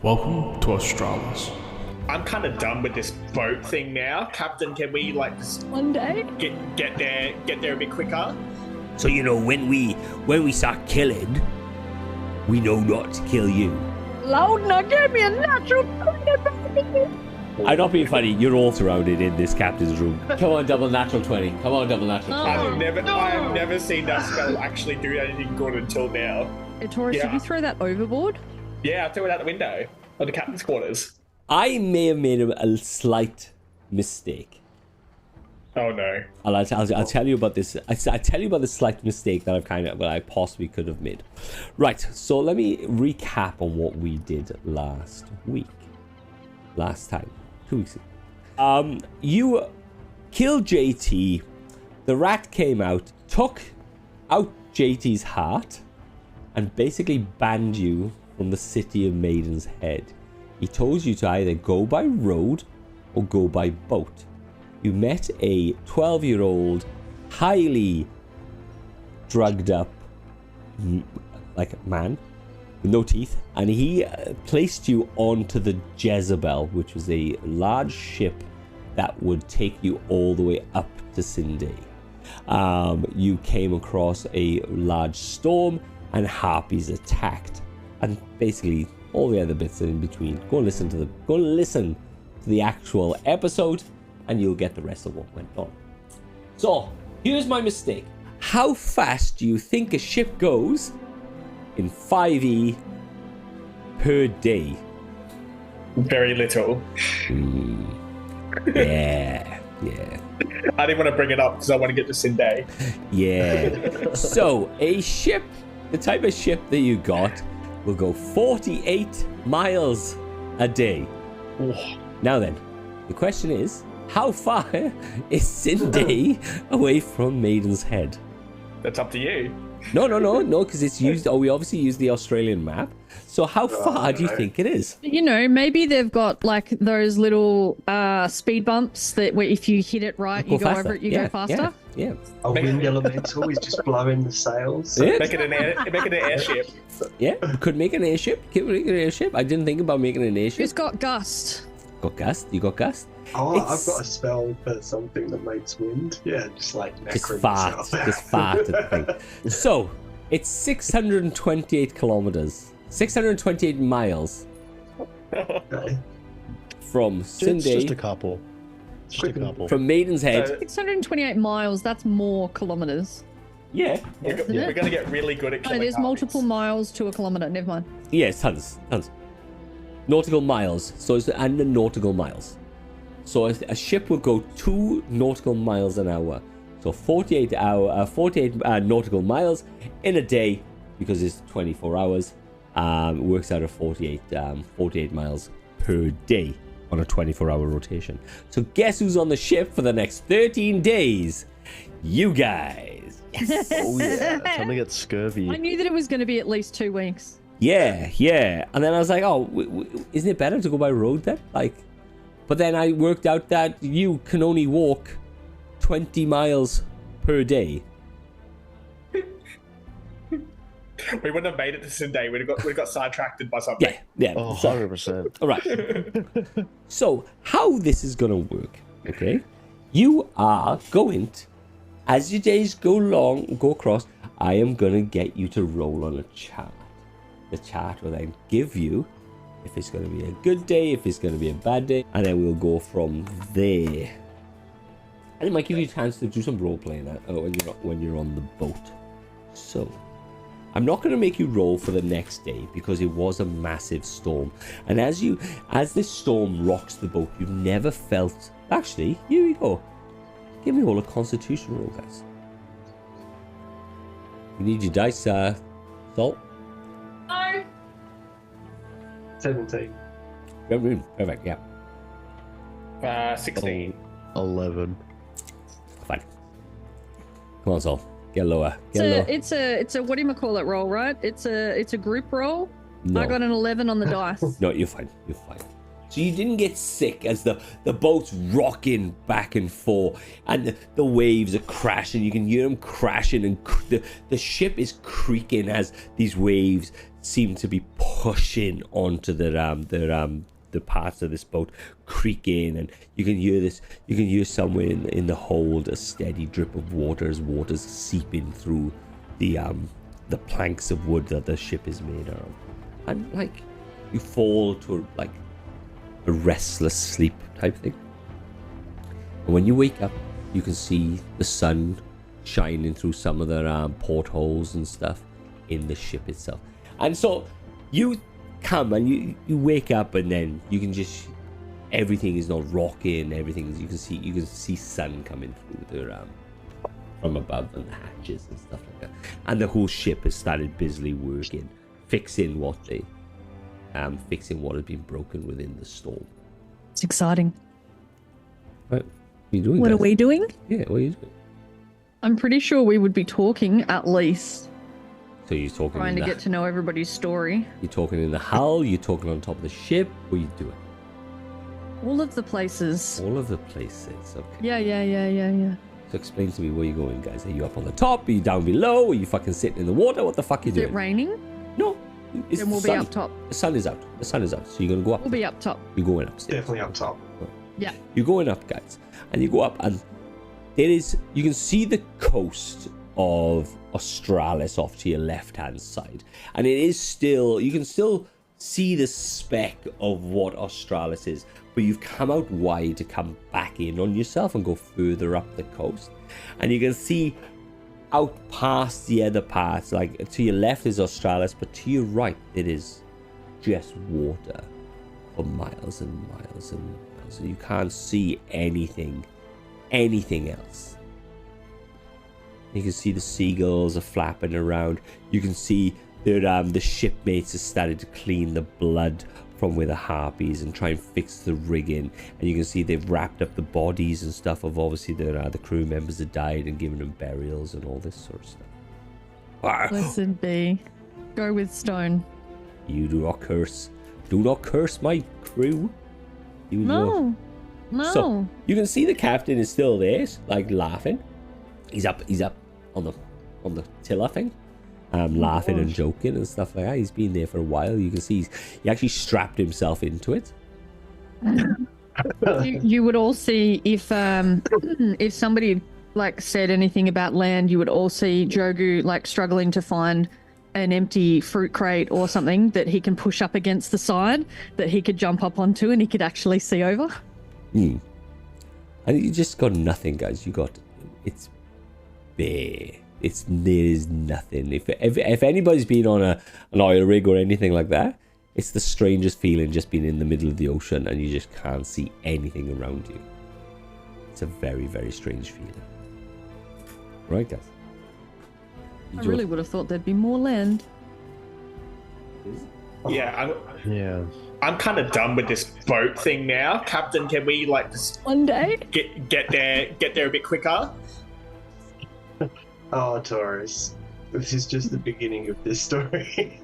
Welcome to Australis. I'm kind of done with this boat thing now, Captain. Can we just one day get there a bit quicker? So when we start killing, we know not to kill you. Loudon, give me a natural. I'm not being funny. You're all surrounded in this captain's room. Come on, double natural 20. Come on, double natural 20. I've never seen that spell actually do anything good until now. Hey, Taurus, did you throw that overboard? Yeah, I threw it out the window of the captain's quarters. I may have made a slight mistake. Oh no! I'll tell you about this. I'll tell you about the slight mistake that I possibly could have made. Right. So let me recap on what we did last time, 2 weeks ago. You killed JT. The rat came out, took out JT's heart, and basically banned you from the city of Maiden's Head. He told you to either go by road or go by boat. You met a 12-year-old, highly drugged up man with no teeth, and he placed you onto the Jezebel, which was a large ship that would take you all the way up to Sindai. You came across a large storm, and harpies attacked, and basically all the other bits in between. Go and listen to the actual episode, and you'll get the rest of what went on. So here's my mistake. How fast do you think a ship goes in 5e per day? Very little. Yeah. I didn't want to bring it up because I want to get to Sindai. Yeah. So the type of ship that you got will go 48 miles a day. Oh. Now then, the question is, how far is Sindai away from Maiden's Head? That's up to you. No, because it's used. We obviously use the Australian map. So how far do you think it is? Maybe they've got like those little speed bumps that where if you hit it right, you go over it, you go faster. Yeah. A wind elemental is just blowing the sails. Yeah. Make it an airship. Yeah, could make an airship. I didn't think about making an airship. Who's got gust? Got gust? You got gust? Oh, I've got a spell for something that makes wind. Yeah, just like just fart at the thing. So it's 628 kilometers, 628 miles Okay. from Sindai. Just a couple. From Maiden's Head. 628 miles. That's more kilometers. Yeah. We're going to get really good at killing There's harpies. multiple miles to a kilometer. Never mind. Yes, tons. Nautical miles. And the nautical miles. So a ship will go 2 nautical miles an hour. So 48 nautical miles in a day, because it's 24 hours. Works out at 48 miles per day on a 24-hour rotation. So guess who's on the ship for the next 13 days? You guys. Yes. Oh yeah, time to get scurvy. I knew that it was going to be at least 2 weeks. Yeah. And then I was like, isn't it better to go by road then? But then I worked out that you can only walk 20 miles per day. We wouldn't have made it to Sindai. We'd have got sidetracked by something. Yeah. Oh, 100%. All right. So how this is going to work, okay? You are going to, as your days go across, I am going to get you to roll on a chart. The chart will then give you if it's going to be a good day, if it's going to be a bad day, and then we'll go from there. And it might give you a chance to do some role playing when you're on the boat. So I'm not going to make you roll for the next day because it was a massive storm. And as this storm rocks the boat, you've never felt. Actually, here we go. Give me all a Constitution roll, guys. You need your dice, Salt. 17. Perfect, yeah. 16. 11. Fine. Come on, Sol. Get lower. It's a what do you call it roll, right? It's a group roll. No. I got an 11 on the dice. No, you're fine. So you didn't get sick as the boat's rocking back and forth and the waves are crashing. You can hear them crashing and the ship is creaking as these waves seem to be pushing onto the parts of this boat creaking, and you can hear somewhere in the hold a steady drip of water as water's seeping through the planks of wood that the ship is made of. And like you fall to like a restless sleep type thing. And when you wake up, you can see the sun shining through some of the portholes and stuff in the ship itself. And so you come and you wake up, and then you can just, everything is not rocking. Everything is, you can see sun coming through the from above and the hatches and stuff like that. And the whole ship has started busily working, fixing what had been broken within the storm. It's exciting. Right. What are you doing? What guys? are we doing? Yeah, what are you doing? I'm pretty sure we would be talking at least. So you're talking Trying to get to know everybody's story. You're talking in the hull, you're talking on top of the ship, what are you doing? All of the places. All of the places, okay. Yeah. So explain to me where you're going, guys. Are you up on the top? Are you down below? Are you fucking sitting in the water? What the fuck are you Is doing? it raining? No. It's Then we'll the be sun. up top. The sun is out. The sun is out. So you're going to go up. We'll be up top. You're going upstairs. Definitely up top. Yeah. You're going up, guys. And you go up, and you can see the coast of Australis off to your left-hand side. And it is still, you can still see the speck of what Australis is, but you've come out wide to come back in on yourself and go further up the coast. And you can see out past the other parts, like to your left is Australis, but to your right it is just water for miles and miles and miles. So you can't see anything else. You can see the seagulls are flapping around. You can see that the shipmates have started to clean the blood from where the harpies and try and fix the rigging. And you can see they've wrapped up the bodies and stuff of obviously the crew members that died and given them burials and all this sort of stuff. Listen, B. Go with Stone. You do not curse. Do not curse my crew. You No. No. So you can see the captain is still there, like laughing. He's up on the tiller thing, laughing and joking and stuff like that. He's been there for a while. You can see he actually strapped himself into it. You would all see if somebody like said anything about land, you would all see Jogu like struggling to find an empty fruit crate or something that he can push up against the side that he could jump up onto and he could actually see over. And you just got nothing, guys. It's bare. There is nothing. If anybody's been on an oil rig or anything like that, it's the strangest feeling just being in the middle of the ocean and you just can't see anything around you. It's a very, very strange feeling. Right, guys? I really would have thought there'd be more land. Yeah, Yeah. I'm kind of done with this boat thing now. Captain, can we like just One day. get there a bit quicker? Oh, Taurus. This is just the beginning of this story.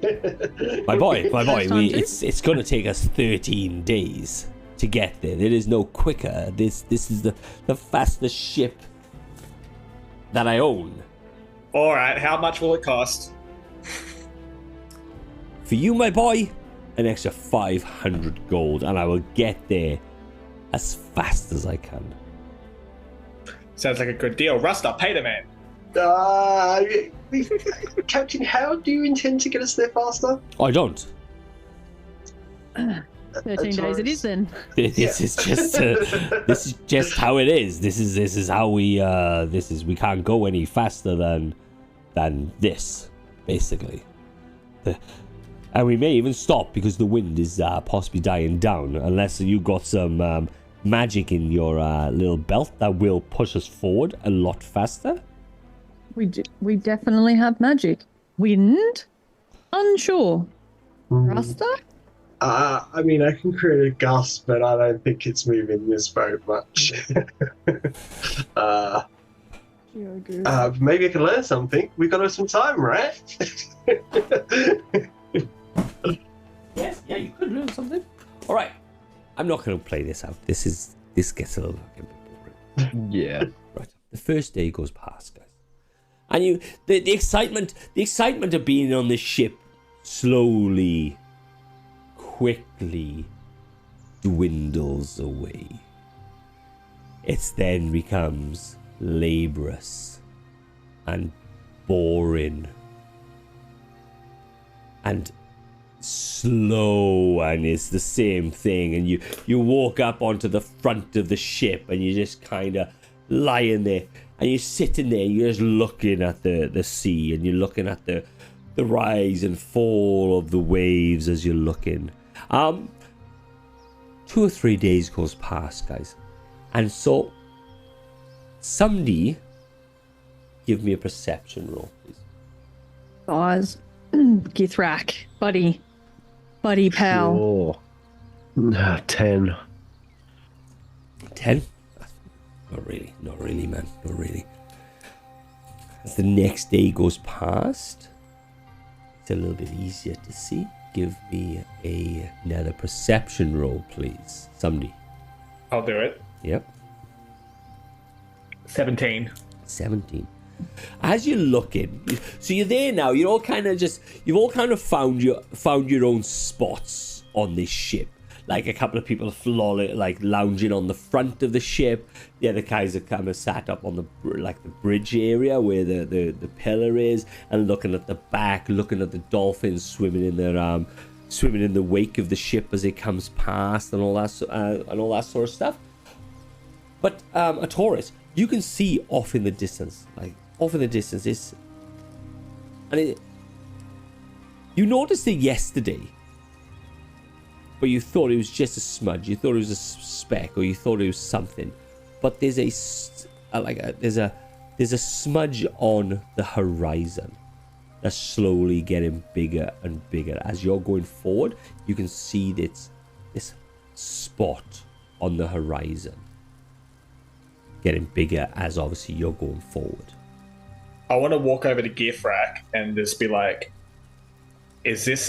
My boy, First time too? it's going to take us 13 days to get there. There is no quicker. This is the fastest ship that I own. All right, how much will it cost? For you, my boy, an extra 500 gold, and I will get there as fast as I can. Sounds like a good deal. Rusta, pay the man. Captain, how do you intend to get us there faster? I don't. 13 days it is then. This is just how it is. This is how we can't go any faster than this, basically. And we may even stop because the wind is possibly dying down, unless you got some magic in your little belt that will push us forward a lot faster. We definitely have magic. Wind? Unsure. Rasta? I mean, I can create a gust, but I don't think it's moving this boat much. Maybe I can learn something. We've got some time, right? Yes, yeah, you could learn something. All right. I'm not going to play this out. This gets a little bit boring. Yeah. Right. The first day goes past, guys. And the excitement of being on this ship slowly, quickly dwindles away. It then becomes laborious and boring and slow, and it's the same thing. And you walk up onto the front of the ship and you're just kind of lying there, and you're sitting there, you're just looking at the sea, and you're looking at the rise and fall of the waves as you're looking. 2 or 3 days goes past, guys, and so somebody give me a perception roll, please. Guys, Githrak, buddy pal. Sure. 10. 10? Not really, man. Not really. As the next day goes past, it's a little bit easier to see. Give me another perception roll, please. Somebody. I'll do it. Yep. 17. 17. As you're looking, so you're there now. You've all kind of found your own spots on this ship. Like a couple of people are lounging on the front of the ship. The other guys are kind of sat up on the bridge area where the pillar is, and looking at the back, looking at the dolphins swimming in the wake of the ship as it comes past, and all that sort of stuff. But a Taurus, you can see off in the distance, you noticed it yesterday. But you thought it was just a smudge, you thought it was a speck, or you thought it was something. But there's a smudge on the horizon that's slowly getting bigger and bigger. As you're going forward, you can see this spot on the horizon getting bigger as obviously you're going forward. I want to walk over to Githrak and just be like, Is this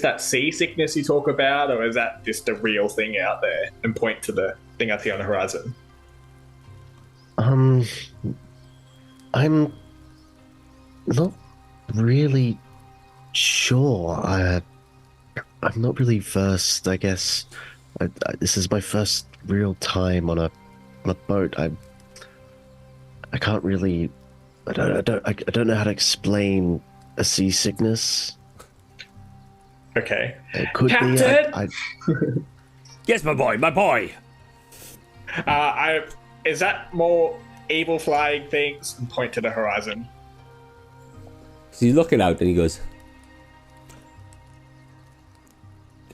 that seasickness you talk about, or is that just a real thing out there? And point to the thing I see on the horizon. I'm not really sure. I'm not really versed, I guess. This is my first real time on a boat. I can't really. I don't know how to explain a seasickness. Okay. It could Captain! be. Yes, my boy. Is that more evil flying things? And point to the horizon. So he's looking out and he goes,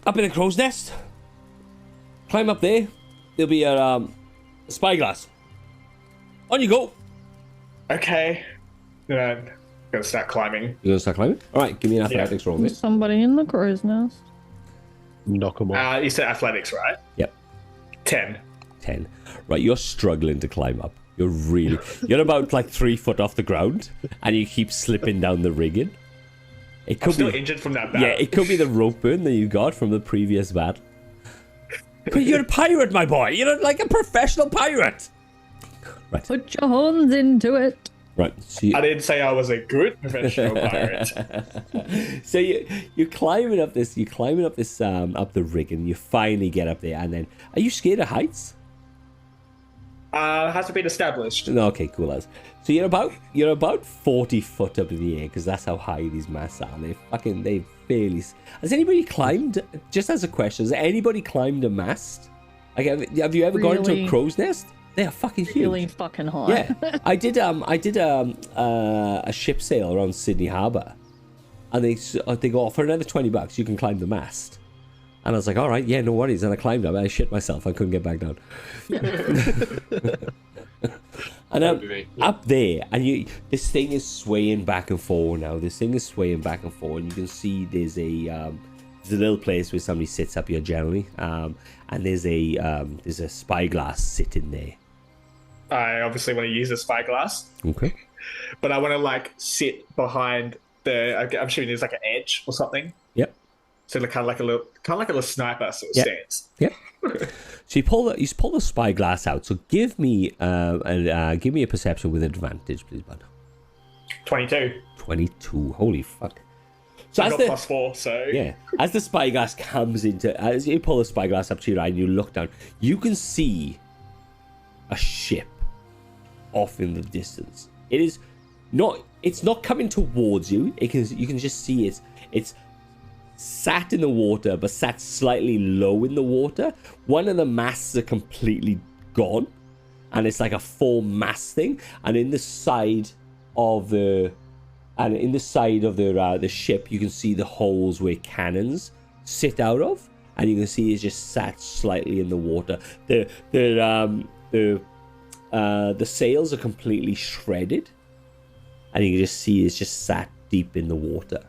up in the crow's nest. Climb up there. There'll be a spyglass. On you go. Okay. Then I'm gonna start climbing. You're gonna start climbing? Alright, give me an athletics roll, mate. Somebody in the crow's nest. Knock 'em off. You said athletics, right? Yep. 10. 10. Right, you're struggling to climb up. You're about 3 foot off the ground, and you keep slipping down the rigging. It could I'm still be injured from that battle. Yeah, it could be the rope burn that you got from the previous battle. But you're a pirate, my boy. You're like a professional pirate. Right. Put your horns into it. Right. So I didn't say I was a good professional pirate. So you're climbing up this. Up the rig, and you finally get up there. And then, are you scared of heights? Hasn't been established. No, okay, cool as. So you're about 40 foot up in the air, because that's how high these masts are. They fairly. Has anybody climbed? Just as a question, has anybody climbed a mast? Like, have you ever gone into a crow's nest? They are fucking huge. Really fucking high. Yeah, I did a ship sail around Sydney Harbour, and they go, for another $20 you can climb the mast. And I was like, all right, yeah, no worries. And I climbed up. I shit myself. I couldn't get back down. And up there, and this thing is swaying back and forward now. This thing is swaying back and forward. And you can see there's a little place where somebody sits up here generally, and there's a spyglass sitting there. I obviously want to use the spyglass. Okay. But I want to sit behind I'm assuming there's an edge or something. Yep. So kind of like a little sniper sort of Yeah. stance. Yep. So you pull the spyglass out. So give me a perception with advantage, please, bud. 22. 22. Holy fuck. So I as got the +4, so yeah, as the spyglass comes into, as you pull the spyglass up to your eye and you look down, you can see a ship off in the distance. It's not coming towards you. You can just see it's sat in the water, but sat slightly low in the water. One of the masts are completely gone, and it's like a full mast thing. And in the side of the ship, you can see the holes where cannons sit out of, and you can see it's just sat slightly in the water. The sails are completely shredded, and you can just see it's just sat deep in the water.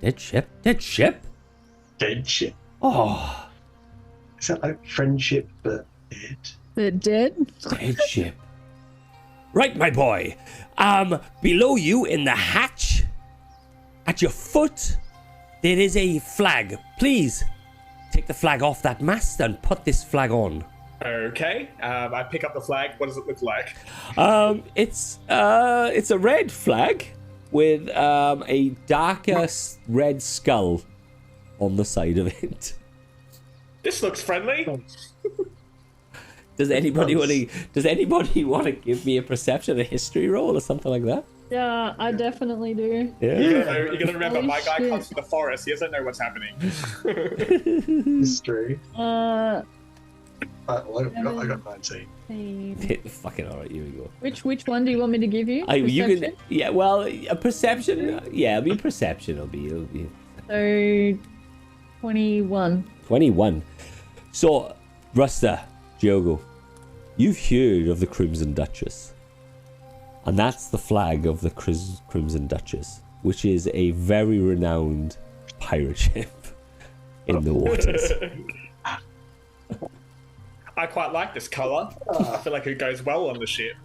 Dead ship. Dead ship. Oh, Is that like friendship but dead? They're dead. dead ship. Right, my boy. Below you in the hatch, at your foot, there is a flag. Please take the flag off that mast and put this flag on. okay. I pick up the flag. What does it look like? It's a red flag with a darker red skull on the side of it. This looks friendly. Does anybody want to give me a perception, a history roll, or something like that? Yeah, I definitely do. Yeah. You're gonna remember, Holy my guy shit. comes from the forest. He doesn't know what's happening. History. Uh, I got 19. Fucking alright, here we go. which one do you want me to give you? You can, Perception? yeah. Well, a perception. Yeah, it'll be perception. It'll be So, 21. 21. So, Rusta, Diogo, you've heard of the Crimson Duchess, and that's the flag of the Crimson Duchess, which is a very renowned pirate ship in the waters. I quite like this color. I feel like it goes well on the ship.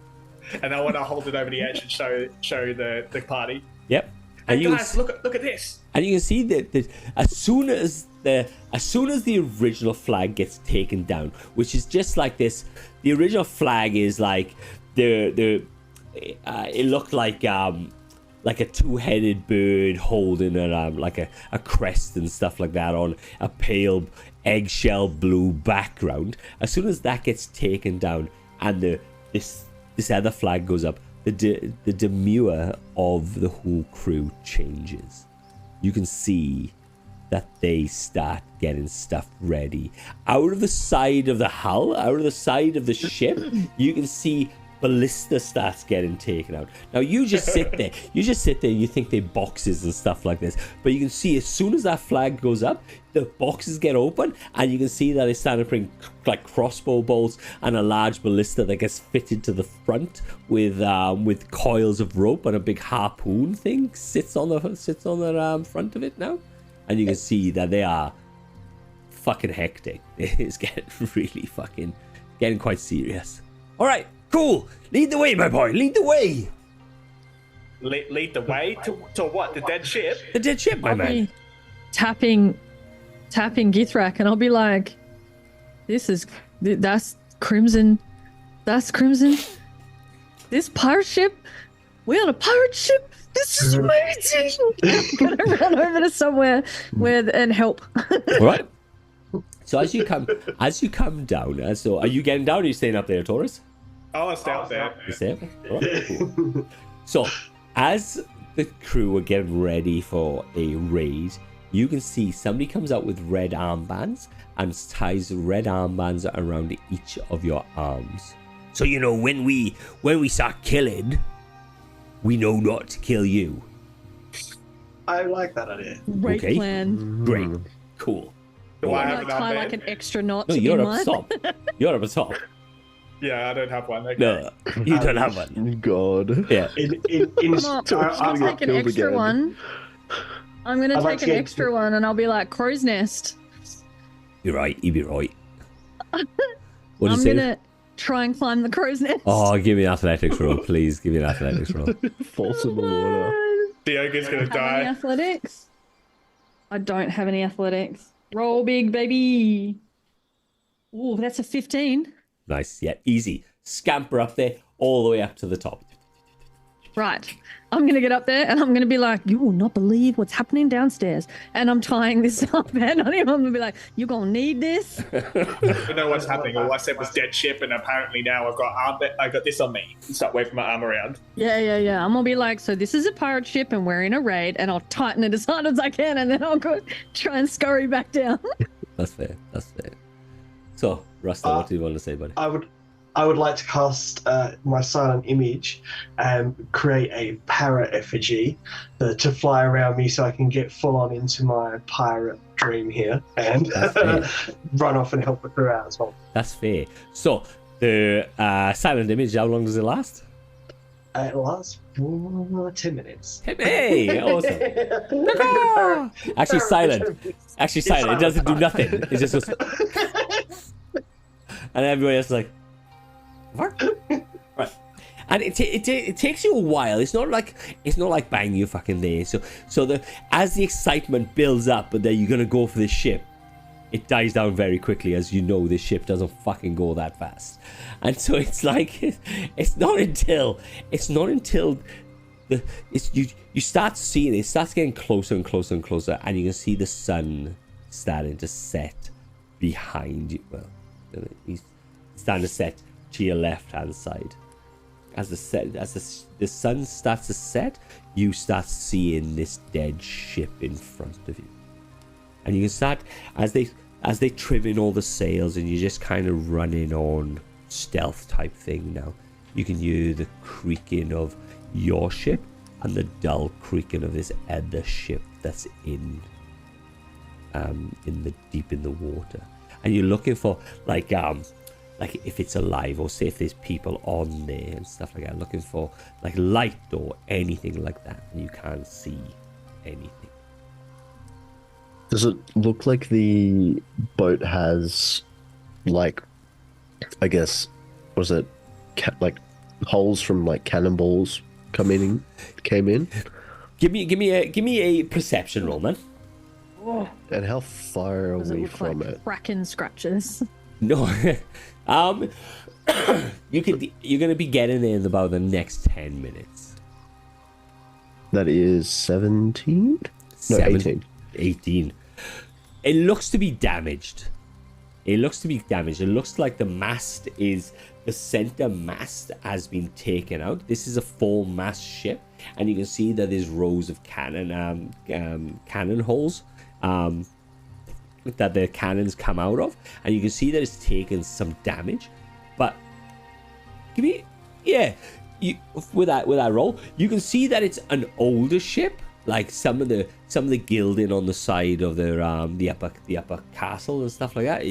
And I want to hold it over the edge and show the party. Yep. And you guys, look at this. And you can see that as soon as the original flag gets taken down, which is just like this, the original flag is like it looked like a two-headed bird holding like a crest and stuff like that on a pale eggshell blue background. As soon as that gets taken down and this other flag goes up, the demeanor of the whole crew changes. You can see that they start getting stuff ready. Out of the side of the hull, out of the side of the ship, you can see ballista starts getting taken out. Now you just sit there and you think they're boxes and stuff like this, but you can see as soon as that flag goes up, the boxes get open and you can see that they start to bring like crossbow bolts and a large ballista that gets fitted to the front with coils of rope, and a big harpoon thing sits on the front of it now, and you can see that they are fucking hectic. It's getting quite serious. All right. Cool. Lead the way, my boy. Lead the way. Lead the way to what? The dead ship? The dead ship, my I'll man. be tapping Githrak, and I'll be like, that's Crimson. That's Crimson. This pirate ship? We're on a pirate ship? This is amazing. I'm gonna run over to somewhere and help. All right. So as you come down, so are you getting down, or are you staying up there, Taurus? Oh, I'll stay out there. You stay up there? All right, cool. So as the crew are getting ready for a raid, you can see somebody comes out with red armbands and ties red armbands around each of your arms. So you know when we start killing, we know not to kill you. I like that idea. Great Okay. plan. Great. Cool. Do I I have an tie armband? like an extra knot No, in you're mine. up top. You're up top. Yeah, I don't have one. Okay. No, you don't have one. God. Yeah. I'll take an killed extra again. one. I'm gonna I'd like take to an get- extra one, and I'll be like crow's nest. You're right. You'd be right. What did I'm you say? gonna try and climb the crow's nest. Oh, give me an athletics roll, please. Give me an athletics roll. Falls in the water. Diogo's gonna How many die. athletics? I don't have any athletics. Roll big, baby. Oh, that's a 15. Nice, yeah, easy. Scamper up there, all the way up to the top. Right. I'm going to get up there and I'm going to be like, you will not believe what's happening downstairs. And I'm tying this up and I'm going to be like, you're going to need this. I don't know what's happening. All I said was dead ship, and apparently now I got this on me. Start waving my arm around. Yeah. I'm going to be like, so this is a pirate ship and we're in a raid, and I'll tighten it as hard as I can, and then I'll go try and scurry back down. That's fair. So, Rasta, what do you want to say, buddy? I would like to cast my silent image and create a parrot effigy to fly around me so I can get full on into my pirate dream here and run off and help the crew out as well. That's fair. So, the silent image, how long does it last? It lasts for 10 minutes. Hey, awesome. Actually, silent. It doesn't do nothing. It just goes... And everybody else is like... What? Right, and it takes you a while. It's not like bang, you fucking there. So as the excitement builds up, but then you're gonna go for the ship, it dies down very quickly, as you know the ship doesn't fucking go that fast. And so it's like it's not until you start seeing it starts getting closer and closer and closer, and you can see the sun starting to set behind you. Well, he's starting to set to your left hand side. As the sun starts to set, you start seeing this dead ship in front of you, and you can start as they trim in all the sails, and you're just kind of running on stealth type thing now. You can hear the creaking of your ship and the dull creaking of this other ship that's in the deep in the water, and you're looking for like if it's alive, or say if there's people on there and stuff like that, looking for like light or anything like that, and you can't see anything. Does it look like the boat has, like, I guess, was it like holes from like cannonballs came in? Give me a perception roll, man. Oh, And how far are does it we look from like it? Kraken scratches? No, you're gonna be getting there in about the next 10 minutes. That is 17? No, 18. 18. It looks to be damaged. It looks like the center mast has been taken out. This is a full mast ship, and you can see that there's rows of cannon holes that the cannons come out of, and you can see that it's taken some damage. But with that roll, you can see that it's an older ship. Like some of the gilding on the side of the upper castle and stuff like that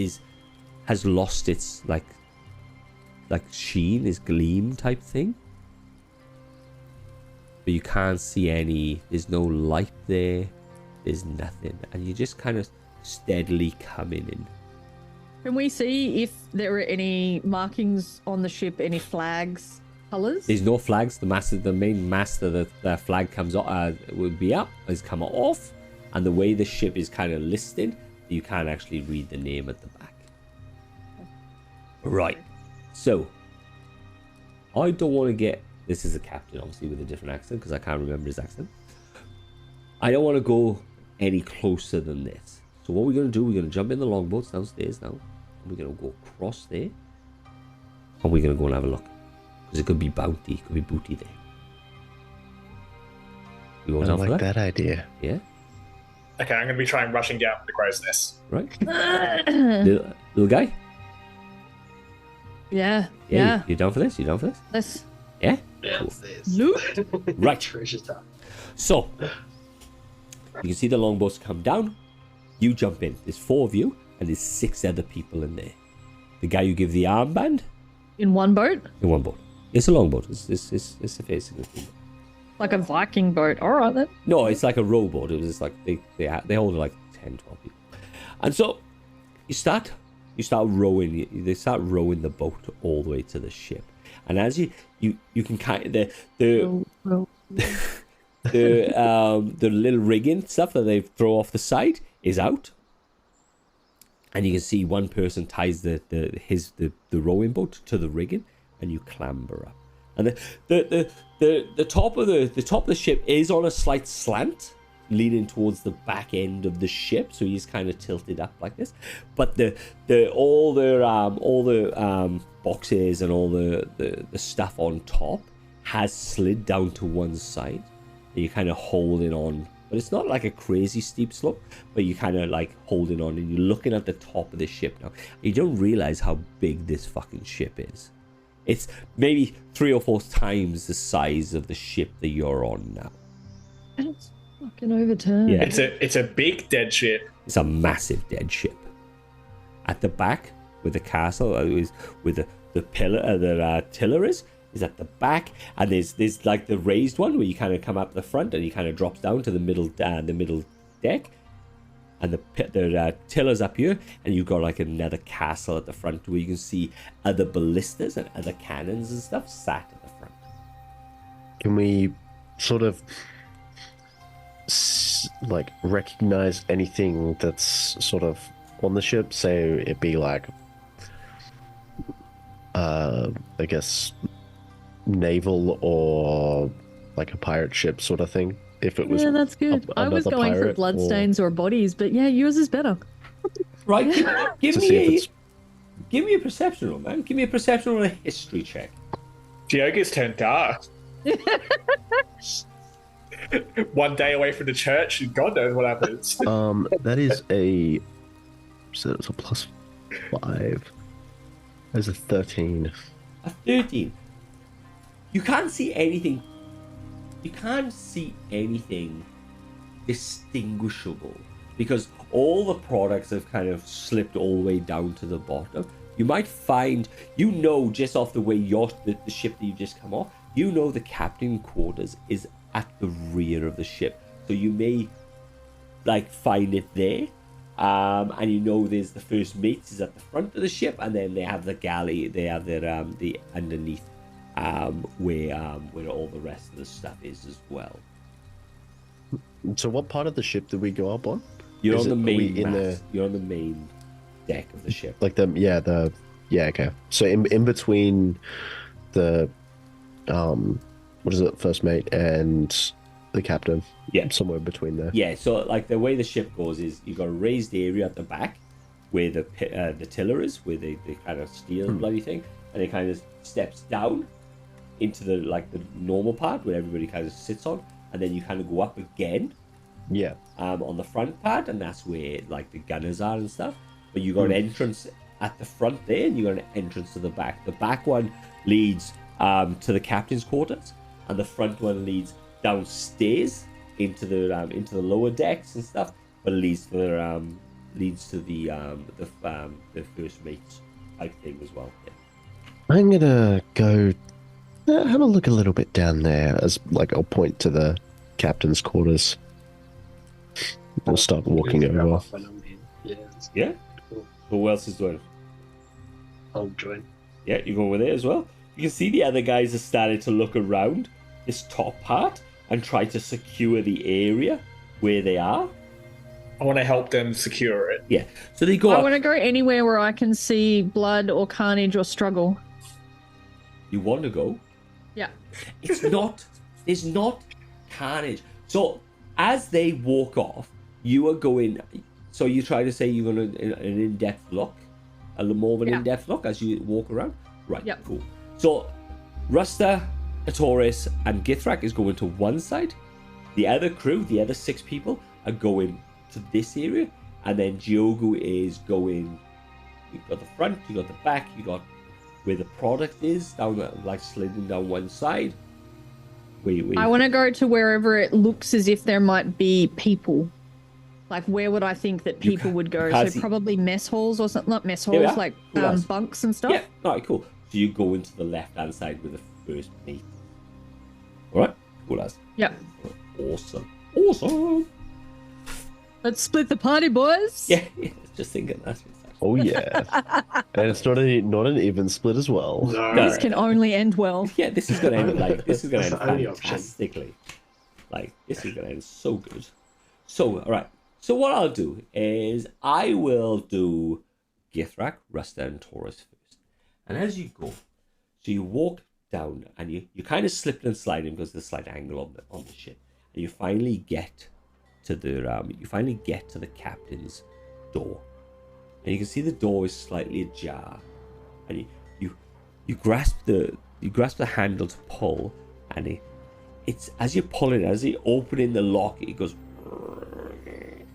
has lost its like sheen, its gleam type thing. But you can't see any. There's no light there. There's nothing, and you just kind of steadily coming in. Can we see if there are any markings on the ship, any flags, colours? There's no flags. The main mast that the flag comes off would be up, has come off, and the way the ship is kind of listed, you can't actually read the name at the back. Right. So, I don't want to get... This is the captain, obviously, with a different accent, because I can't remember his accent. I don't want to go any closer than this. So what we're going to do, we're going to jump in the longboats downstairs now. And we're going to go across there. And we're going to go and have a look. Because it could be bounty, it could be booty there. You want I like that idea. Yeah? Okay, I'm going to be trying rushing down the crow's nest. Right? little guy? Yeah. You down for this? Let's Yeah? loot. Right. Treasure time. So, you can see the longboats come down. You jump in. There's 4 of you, and there's 6 other people in there. The guy you give the armband In one boat? in one boat. It's a longboat. It's a very significant boat. Like a Viking boat. All right, then. No, it's like a rowboat. It was just like they hold like 10, 12 people. And so you start rowing. They start rowing the boat all the way to the ship. And as you can kind of the little rigging stuff that they throw off the side is out, and you can see one person ties the rowing boat to the rigging, and you clamber up. And the top of the ship is on a slight slant, leaning towards the back end of the ship, so he's kind of tilted up like this. But all the boxes and all the stuff on top has slid down to one side. You're kind of holding on, but it's not like a crazy steep slope, but you're kind of like holding on, and you're looking at the top of the ship now. You don't realize how big this fucking ship is. It's maybe 3 or 4 times the size of the ship that you're on now. And it's fucking overturned. Yeah. It's a big dead ship. It's a massive dead ship. At the back, where the castle with the pillar, the tiller is at the back, and there's like the raised one where you kind of come up the front and he kind of drops down to the middle deck, and the tiller's up here, and you've got like another castle at the front where you can see other ballistas and other cannons and stuff sat at the front. Can we sort of like recognize anything that's sort of on the ship? Say it be like, I guess, naval or like a pirate ship sort of thing. If it was, Yeah, that's good. I was another going for pirate bloodstains or bodies, but yeah, yours is better. Right? Give to see if me it's a perception roll, man. Give me a perception roll and a history check. Diogo's turned dark. One day away from the church, and God knows what happens. that is so it's a +5. There's a 13. A 13. You can't see anything. You can't see anything distinguishable because all the products have kind of slipped all the way down to the bottom. You might find, just off the way the ship that you just come off, the captain quarters is at the rear of the ship. So you may like find it there. And there's the first mates is at the front of the ship, and then they have the galley. They have the underneath, where all the rest of the stuff is as well. So what part of the ship did we go up on? You're Is on the it- are we main in mast. You're on the main deck of the ship. Like okay. So in between the what is it, first mate and the captain? Yeah. Somewhere between there. Yeah, so like the way the ship goes is you've got a raised area at the back where the tiller is, where they kind of steer the bloody thing, and it kind of steps down into the normal part where everybody kind of sits on, and then you kind of go up again Yeah. on the front part, and that's where like the gunners are and stuff. But you got an entrance at the front there, and you got an entrance to the back. The back one leads to the captain's quarters, and the front one leads downstairs into the lower decks and stuff, but it leads to the first mate's type thing as well. Yeah. I'm gonna go have a look a little bit down there, as like I'll point to the captain's quarters. We'll start walking over. When I'm in. Yeah, it's Yeah. cool. Who else is doing? I'll join. Yeah, you go over there as well. You can see the other guys have started to look around this top part and try to secure the area where they are. I want to help them secure it. Yeah. So they go I up. want to go anywhere where I can see blood or carnage or struggle. You want to go? Yeah. It's not. There's not carnage. So as they walk off, you are going. So you try to say you're going to an in-depth look, a little more of an Yeah. in-depth look as you walk around. Right. Yep. Cool. So Rusta, Atoris, and Githrak is going to one side. The other crew, the other 6 people, are going to this area, and then Diogo is going. You've got the front, you got the back, you got where the product is down, like sliding down one side. I want to go to wherever it looks as if there might be people. Like, where would I think that You people can't- would you go? can't So see- probably mess halls or something. Not mess Here we halls, are. like Who else? bunks and stuff. Yeah, alright, cool. So you go into the left-hand side with the first mate. Alright, cool as. Yep. Awesome. Let's split the party, boys. Yeah, just thinking that's what's happening. Oh yeah. And it's not an even split as well. No. This can only end well. Yeah, this is gonna end fantastically. Like, this is gonna end so good. So, alright. So what I'll do is I will do Githrak, Rusta, and Taurus first. And as you go, so you walk down and you kind of slip and slide in because of the slight angle on the ship. And you finally get to the captain's door. And you can see the door is slightly ajar. And you grasp the handle to pull, and it's as you pull it, as you open in the lock, it goes,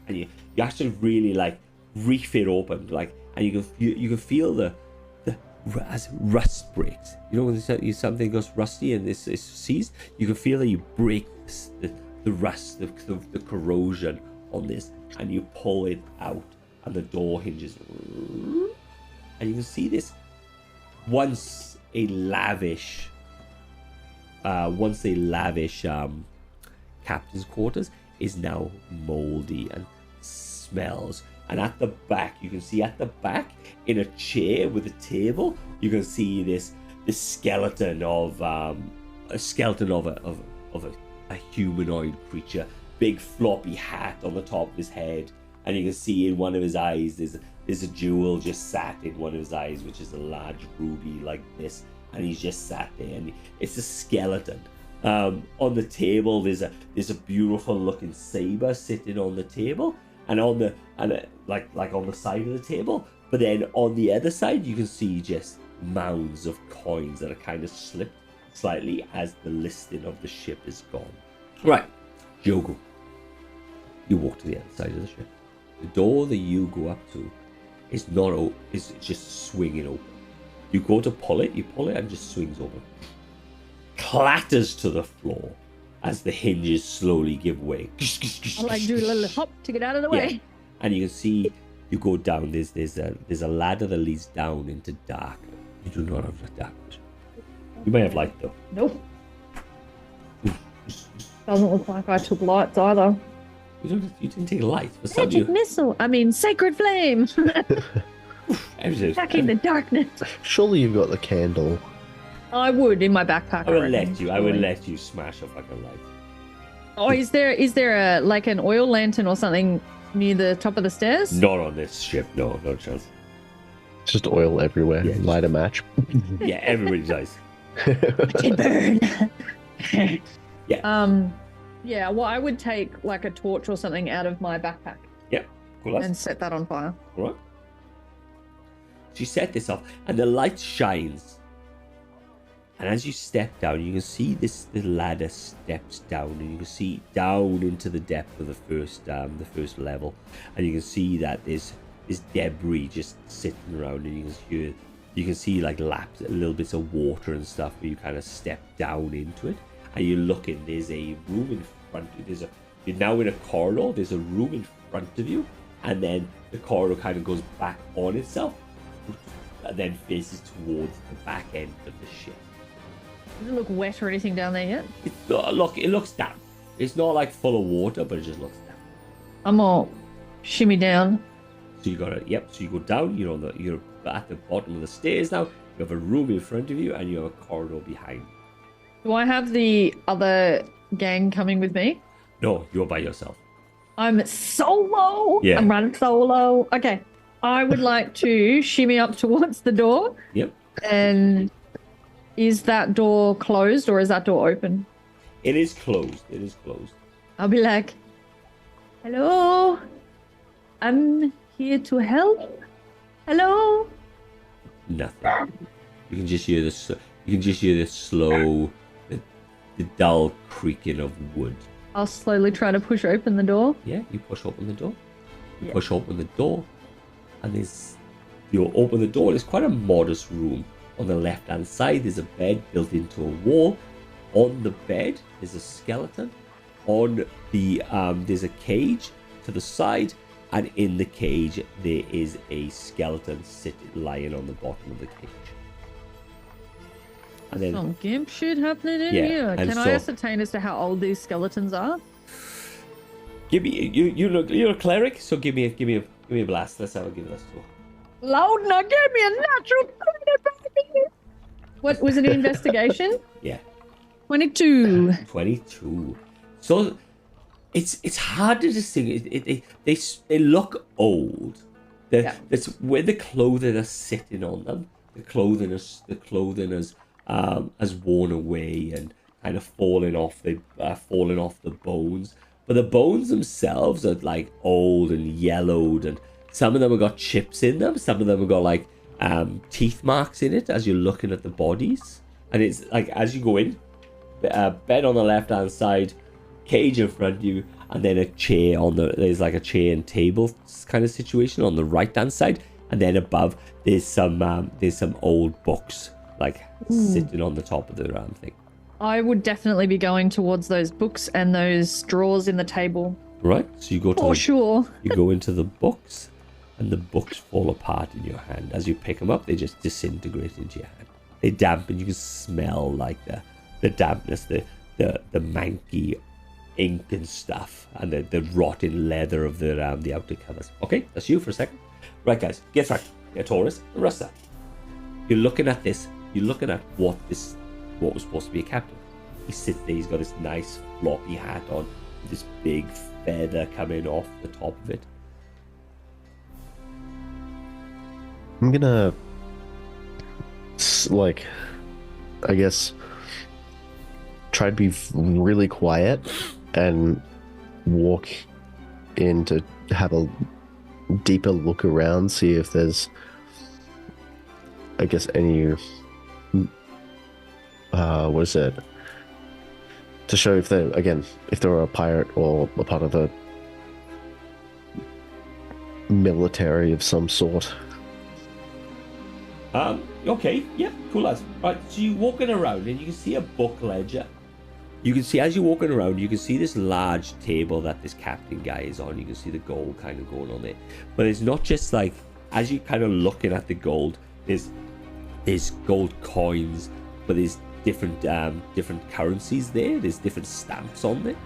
and you actually really like reef it open, like, and you can feel the as rust breaks. You know, when something goes rusty and it's seized, you can feel that you break the rust, the corrosion on this, and you pull it out, and the door hinges, and you can see this once a lavish captain's quarters is now moldy and smells. And at the back, you can see in a chair with a table, you can see this skeleton of a humanoid creature, big floppy hat on the top of his head, and you can see in one of his eyes there's a jewel just sat in one of his eyes, which is a large ruby like this, and he's just sat there, and it's a skeleton. On the table there's a beautiful looking saber sitting on the table, and on the side of the table, but then on the other side you can see just mounds of coins that are kind of slipped slightly as the listing of the ship is gone. Right, Jogo, you walk to the other side of the ship. The door that you go up to is not open, it's just swinging open. You go to pull it, and just swings open. Clatters to the floor as the hinges slowly give way. I like do a little hop to get out of the way. Yeah. And you can see you go down. There's a ladder that leads down into dark. You do not have dark vision. You may have light though. Nope. Doesn't look like I took lights either. You didn't take light. For some Magic missile. I mean, sacred flame. Back in the darkness. Surely you've got the candle. I would in my backpack. I would let you smash a fucking light. Oh, is there a like an oil lantern or something near the top of the stairs? Not on this ship. No chance. It's just oil everywhere. Yeah, light a match. Yeah, everybody does. It burn. Yeah. Yeah. Well, I would take like a torch or something out of my backpack. Yeah. Cool. And set that on fire. All right. So you set this off, and the light shines. And as you step down, you can see the ladder steps down, and you can see down into the depth of the first level, and you can see that there's debris just sitting around, and you can see like laps, little bits of water and stuff where you kind of step down into it, and you look in. There's a room in front. You're now in a corridor. There's a room in front of you, and then the corridor kind of goes back on itself, and then faces towards the back end of the ship. Does it look wet or anything down there yet? It looks damp. It's not like full of water, but it just looks damp. I'm all shimmy down. So you so you go down. You're at the bottom of the stairs now. You have a room in front of you, and you have a corridor behind. Do I have the other gang coming with me? No, you're by yourself. I'm solo. Yeah. I'm running solo. Okay. I would like to shimmy up towards the door. Yep. And is that door closed or is that door open? It is closed. I'll be like, hello, I'm here to help. Hello. Nothing. You can just hear this. You can just hear the slow, the dull creaking of wood. I'll slowly try to push open the door. Yeah, you push open the door. Push open the door, and you open the door. It's quite a modest room. On the left-hand side, there's a bed built into a wall. On the bed, there's a skeleton. On the there's a cage to the side, and in the cage there is a skeleton lying on the bottom of the cage. And then some gimp shit happening in Yeah, here. and Can I ascertain as to how old these skeletons are? give me you're a cleric, so give me a blast. Let's have a give this to. Loudna gave me a natural 20, baby. What was it? Investigation? Yeah. 22. 22. So it's hard to distinguish. They look old. That's where the clothing are sitting on them. The clothing has worn away and kind of falling off the bones. But the bones themselves are like old and yellowed, and some of them have got chips in them. Some of them have got like teeth marks in it as you're looking at the bodies. And it's like as you go in, bed on the left hand side, cage in front of you, and then a chair there's like a chair and table kind of situation on the right hand side, and then above there's some old books like sitting on the top of the round thing. I would definitely be going towards those books and those drawers in the table. Right, so you go to sure. You go into the books, and the books fall apart in your hand. As you pick them up, they just disintegrate into your hand. They dampen. You can smell like the dampness, the manky ink and stuff, and the rotten leather of the outer covers. Okay, that's you for a second. Right, guys, get right. Get Taurus and Rasta. You're looking at this. You're looking at what was supposed to be a captain. He sits there. He's got this nice floppy hat on, with this big feather coming off the top of it. I'm gonna, like, I guess, try to be really quiet and walk in to have a deeper look around, see if there's, I guess, any, what is it? To show if they're, again, if they're a pirate or a part of a military of some sort. Okay, yeah, cool lads. Right, so you're walking around and you can see a book ledger. You can see, as you're walking around, you can see this large table that this captain guy is on. You can see the gold kind of going on there. But it's not just like, as you're kind of looking at the gold, there's gold coins, but there's different currencies there. There's different stamps on there.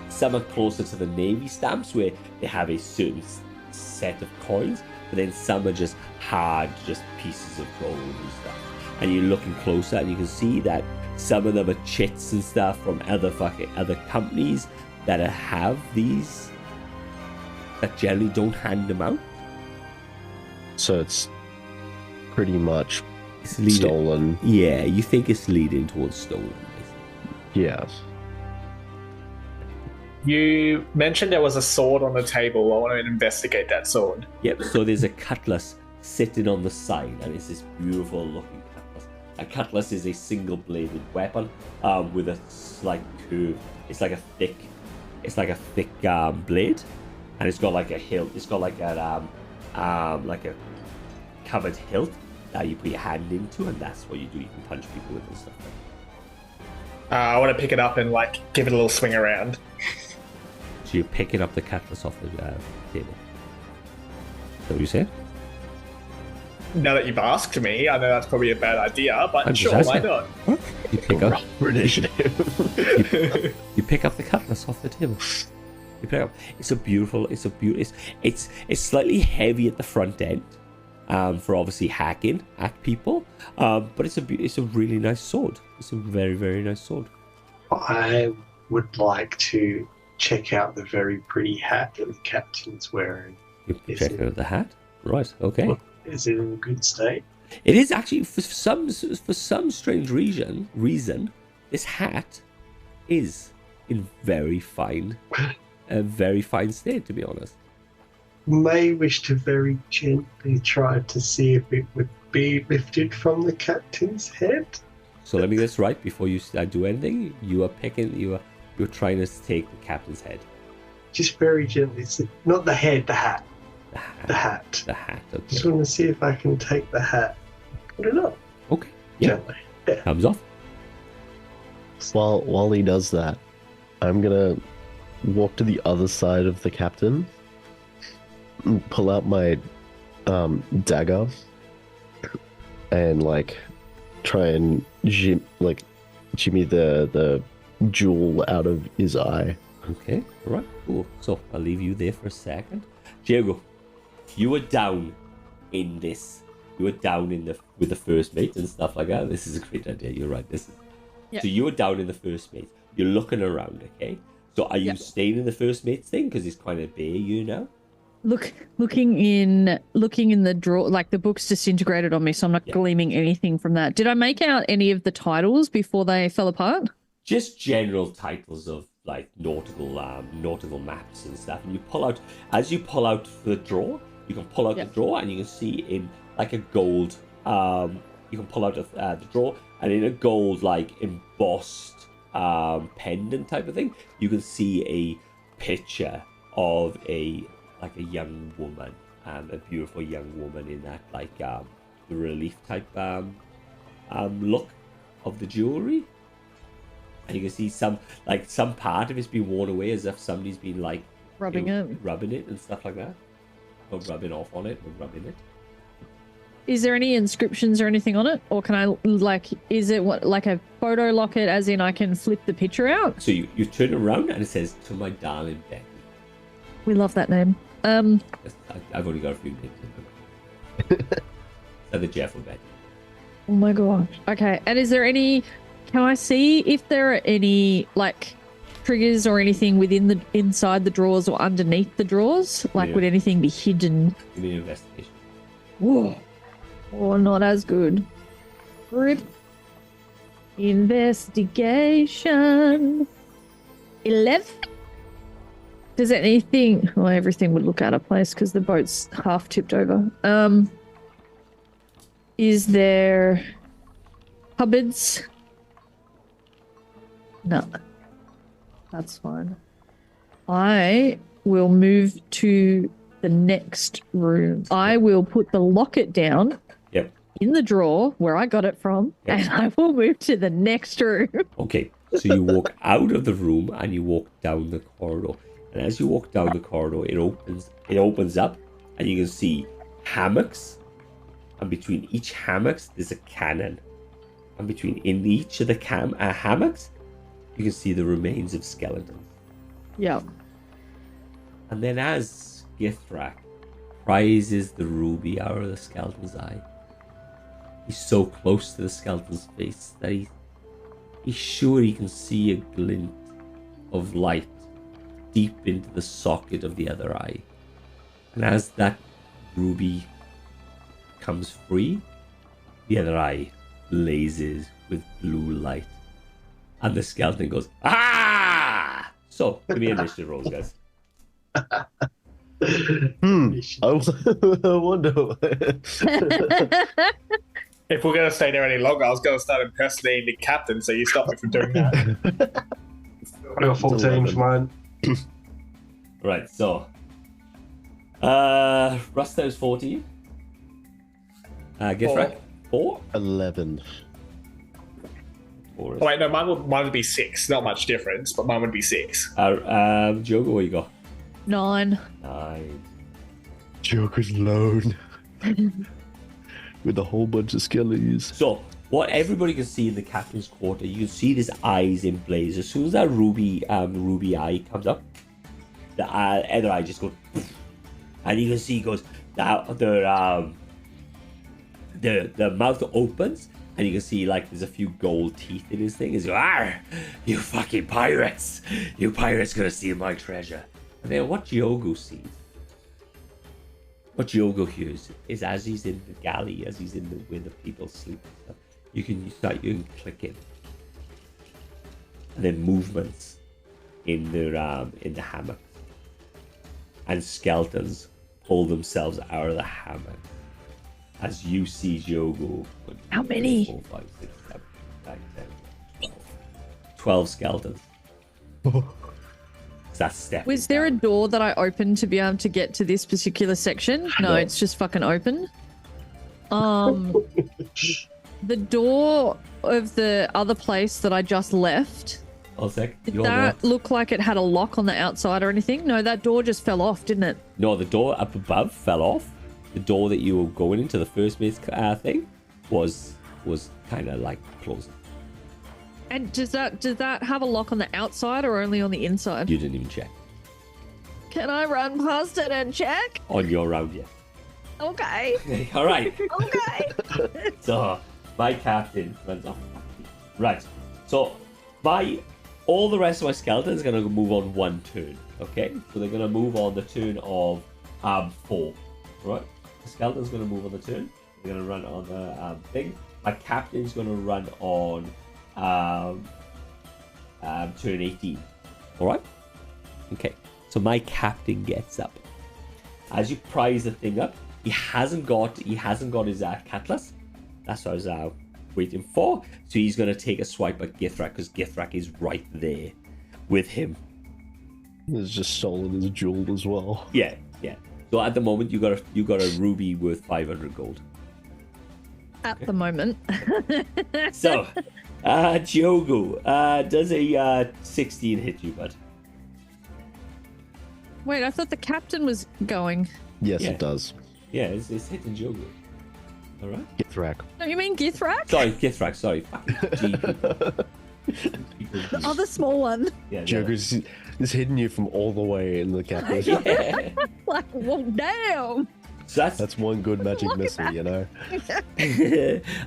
Some are closer to the Navy stamps, where they have a certain set of coins, but then some are just hard, just pieces of gold and stuff. And you're looking closer, and you can see that some of them are chits and stuff from other companies that have these, that generally don't hand them out. So it's pretty much stolen. Yeah, you think it's leading towards stolen, basically. Yeah. You mentioned there was a sword on the table. I want to investigate that sword. Yep, so there's a cutlass sitting on the side, and it's this beautiful looking cutlass. A cutlass is a single bladed weapon with a slight curve. It's like a thick blade, and it's got like a hilt. It's got like a covered hilt that you put your hand into, and that's what you do. You can punch people with and stuff like that. I want to pick it up and give it a little swing around. So you're picking up the cutlass off the table. Is that what you said? Now that you've asked me, I know that's probably a bad idea, but sure, why not? You pick up for initiative. you pick up the cutlass off the table. You pick up. It's slightly heavy at the front end, for obviously hack people. But it's a really nice sword. It's a very, very nice sword. I would like to check out the very pretty hat that the captain's wearing. You check out the hat? Right, okay. Is it in good state? It is actually, for some strange reason, this hat is in very fine state, to be honest. May wish to very gently try to see if it would be lifted from the captain's head. So let me get this right before you do anything. You're trying to take the captain's head. Just very gently, not the head, the hat. The hat. Okay. Just want to see if I can take the hat, put it up. Okay. Yeah. Gently. Yeah. Thumbs off. While he does that, I'm gonna walk to the other side of the captain, pull out my dagger, and try and jimmy the jewel out of his eye. Okay. All right. Cool. So I'll leave you there for a second. Diego, you were down in this. You were down with the first mate and stuff like that. This is a great idea. You're right. So you were down in the first mate. You're looking around. Okay. So are you Yep. staying in the first mate's thing because it's kind of bare you now? Looking in the drawer, like the book's disintegrated on me, so I'm not Yeah. gleaming anything from that. Did I make out any of the titles before they fell apart? Just general titles of like nautical maps and stuff. And you pull out the drawer. You can pull out Yep. the drawer, and you can see in like a gold. You can pull out the drawer, and in a gold like embossed pendant type of thing, you can see a picture of a young woman, a beautiful young woman in that like relief type look of the jewelry. And you can see some part of it's been worn away, as if somebody's been like Rubbing it and stuff like that, or rubbing off on it, or rubbing it. Is there any inscriptions or anything on it, or can I is it like a photo locket, as in I can flip the picture out? So you turn around and it says, "To my darling Becky." We love that name. I've only got a few names in them. So the Jeff or Becky. Oh my gosh. Okay. And is there any? Can I see if there are any like triggers or anything inside the drawers or underneath the drawers? Like, Yeah. would anything be hidden? Give me an investigation. Whoa. Or not as good. Rip. Investigation. 11. Does anything? Well, everything would look out of place because the boat's half tipped over. Is there cupboards? No. That's fine. I will move to the next room. I will put the locket down Yep. in the drawer where I got it from, Yep. and I will move to the next room. Okay. So you walk out of the room and you walk down the corridor. And as you walk down the corridor, it opens up, and you can see hammocks. And between each hammocks, there's a cannon. And in each of the hammocks, you can see the remains of skeletons. Yeah. And then as Githrak prizes the ruby out of the skeleton's eye, he's so close to the skeleton's face that he's sure he can see a glint of light deep into the socket of the other eye. And as that ruby comes free, the other eye blazes with blue light. And the skeleton goes, "Ah!" So, give me initiative rolls, guys. I wonder. If we're going to stay there any longer, I was going to start impersonating the captain, so you stopped me from doing that. I got 14 for mine. Right, so. Rusta is 14. Githrak? 4? 11. Oh, wait, no, mine would be 6. Not much difference, but mine would be 6. Jogo, what you got? 9. 9. Joker's alone. With a whole bunch of skellies. So, what everybody can see in the captain's quarter, you can see his eyes in blaze. As soon as that ruby eye comes up, the other eye just goes, and you can see it goes, the mouth opens, and you can see like there's a few gold teeth in his thing. He's going, "Arr, you fucking pirates! You pirates gonna steal my treasure!" And then what Yogo sees, what Yogo hears, is as he's in the galley, as he's in where the people sleep and stuff, you can click in, and then movements in the hammock, and skeletons pull themselves out of the hammock. As you see Yogo. How many? 4, 5, 6, 7, 8, 9, 10, 12 skeletons. That's step. Was there a door that I opened to be able to get to this particular section? No, No. it's just fucking open. The door of the other place that I just left, I'll sec. did You're that not. look like it had a lock on the outside or anything? No, that door just fell off, didn't it? No, the door up above fell off. The door that you were going into, the first mate's thing, was kind of like closing. And does that have a lock on the outside or only on the inside? You didn't even check. Can I run past it and check? On your round, yeah. Okay. All right. Okay. So my captain runs off. Right. So by all the rest of my skeletons are going to move on one turn. Okay, so they're going to move on the turn of 4. Right, the skeleton's going to move on the turn. They're going to run on the thing. My captain's going to run on turn 18. All right. Okay, so my captain gets up. As you prise the thing up, he hasn't got his cutlass. That's what I was waiting for. So he's going to take a swipe at Githrak because Githrak is right there with him. He's just stolen his jewel as well. Yeah. So at the moment, you got a ruby worth 500 gold. At the moment. So, Diogo, does a 16 hit you, bud? Wait, I thought the captain was going. Yes, Yeah. it does. Yeah, it's hitting Diogo. All right. Githrak. Don't you mean Githrak? Sorry, Githrak. Sorry. Fucking G. The other small one. Yeah, Joker's is hitting you from all the way in the capital. yeah. Like, well, damn. So That's one good magic missile, you know.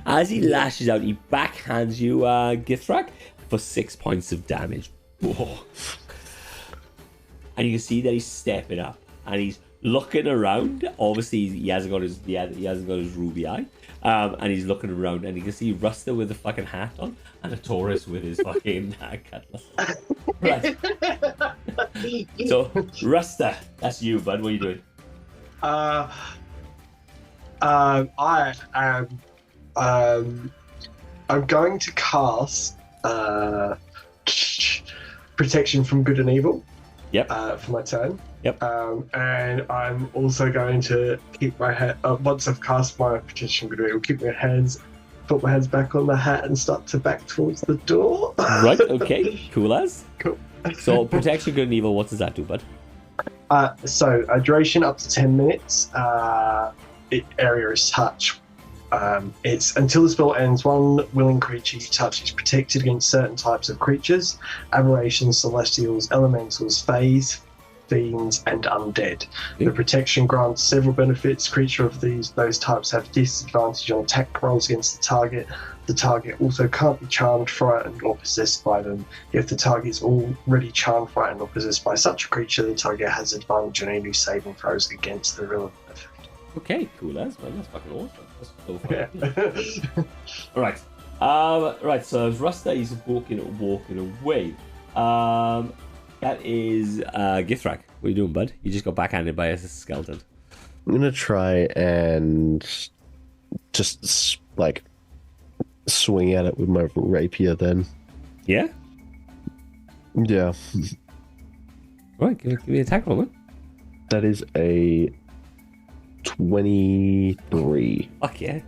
as he lashes out, he backhands you, Githrak, for 6 points of damage. Whoa. And you can see that he's stepping up and he's looking around. Obviously, he hasn't got his ruby eye, and he's looking around, and you can see Ruster with a fucking hat on and a Taurus with his fucking cutlass. Right. So, Ruster, that's you, bud. What are you doing? I am. I'm going to cast protection from good and evil. Yep. For my turn. Yep. And I'm also going to keep my head. Once I've cast my protection from good and evil, put my hands back on the hat and start to back towards the door. Right. Okay. Cool as. Cool. So, protection, good and evil. What does that do, bud? So a duration up to 10 minutes. Area is touch. It's until the spell ends, one willing creature you touch is protected against certain types of creatures: aberrations, celestials, elementals, fays, fiends, and undead. The protection grants several benefits. Creature of those types have disadvantage on attack rolls against the target. The target also can't be charmed, frightened, or possessed by them. If the target is already charmed, frightened, or possessed by such a creature, the target has advantage on any saving throws against the relevant effect. Okay, cool as, man. That's fucking awesome. That's so fun. Yeah. Alright. Right, so as Ruster is walking away. That is Githrak. What are you doing, bud? You just got backhanded by a skeleton. I'm gonna try and just like swing at it with my rapier then. Yeah? Yeah. Right, give me an attack roll, man. That is a 23. Fuck yeah.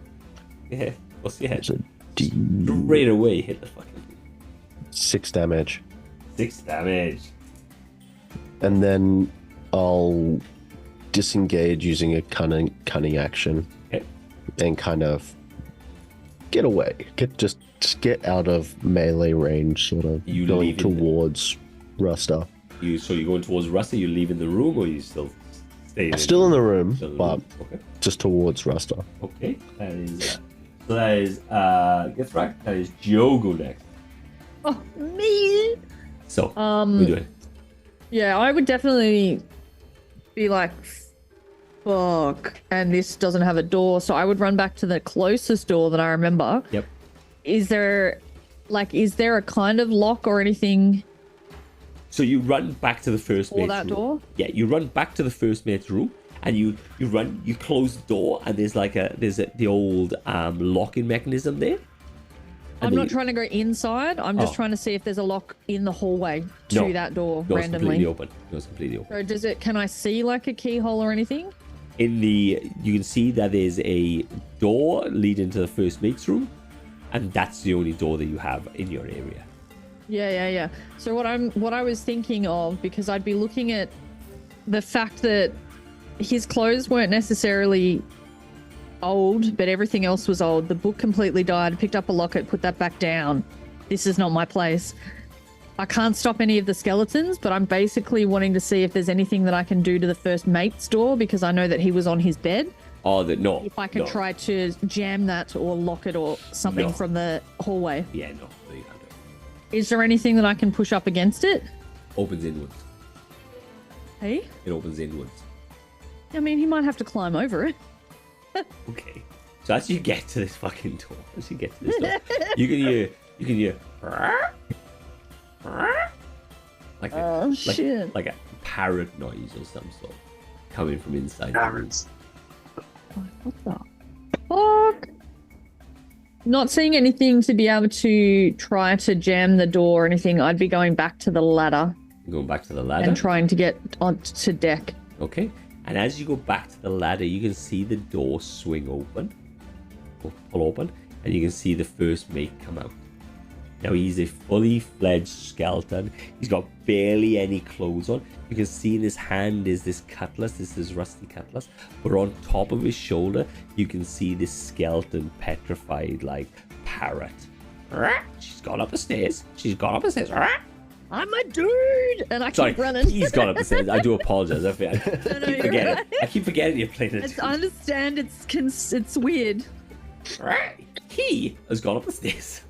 Yeah. What's your head? It's a D. Straight away hit the fucking 6 damage. 6 damage. And then I'll disengage using a cunning action. Okay. And kind of get away. Just get out of melee range, sort of. You going leaving towards Ruster. So you're going towards Ruster, you leaving the room, or you still staying Still in the room, Still in the but room. Okay. just towards Ruster. Okay. That is Githrak. That is Diogo next. Oh, me. So what are you doing? Yeah, I would definitely be like, fuck, and this doesn't have a door, so I would run back to the closest door that I remember. Yep. Is there a kind of lock or anything So you run back to the first for mate's that room. door? Yeah, you run back to the first mate's room, and you close the door, and there's the old locking mechanism there. I'm not trying to go inside. I'm just trying to see if there's a lock in the hallway to that door No, randomly. It's completely open. So can I see like a keyhole or anything? You can see that there's a door leading to the first mate's room, and that's the only door that you have in your area. Yeah. So what I was thinking of, because I'd be looking at the fact that his clothes weren't necessarily old, but everything else was old. The book completely died. Picked up a locket, put that back down. This is not my place. I can't stop any of the skeletons, but I'm basically wanting to see if there's anything that I can do to the first mate's door, because I know that he was on his bed. No. If I can try to jam that or lock it or something from the hallway. Yeah, no, you can't do Is there anything that I can push up against it? Opens inwards. Hey? It opens inwards. I mean, he might have to climb over it. Okay. So as you get to this fucking door, you can hear like a parrot noise or some sort coming from inside. Parrots. What the fuck? Not seeing anything to be able to try to jam the door or anything, I'd be going back to the ladder. Going back to the ladder? And trying to get onto deck. Okay. And as you go back to the ladder, you can see the door swing open. Or pull open. And you can see the first mate come out. Now he's a fully fledged skeleton. He's got barely any clothes on. You can see in his hand is this cutlass. This is rusty cutlass. But on top of his shoulder, you can see this skeleton petrified like parrot. She's gone up the stairs. I'm a dude! And I keep running. He's gone up the stairs. I do apologize. I keep forgetting you're playing it. I understand it's weird. He has gone up the stairs.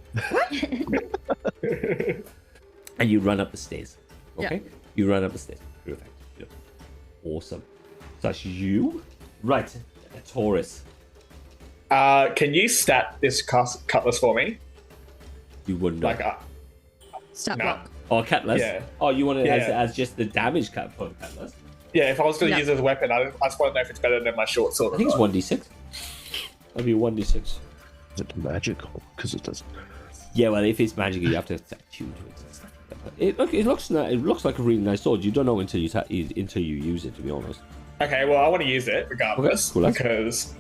And you run up the stairs. Okay? Yeah. You run up the stairs. Perfect. Yep. Awesome. So that's you. Right. Taurus. Can you stat this cutlass for me? You wouldn't know. Stat No. block. Oh, cutlass? Yeah. Oh, you want it Yeah. as just the damage cutlass? Yeah, if I was going to No. use it as a weapon, I just want to know if it's better than my short sword. I think it's 1d6. That'd be 1d6. Is it magical? Because it doesn't. Yeah, well, if it's magical, you have to attune to it and stuff like that. But it looks like a really nice sword. You don't know until you use it, to be honest. Okay, well, I want to use it regardless Okay, cool. because,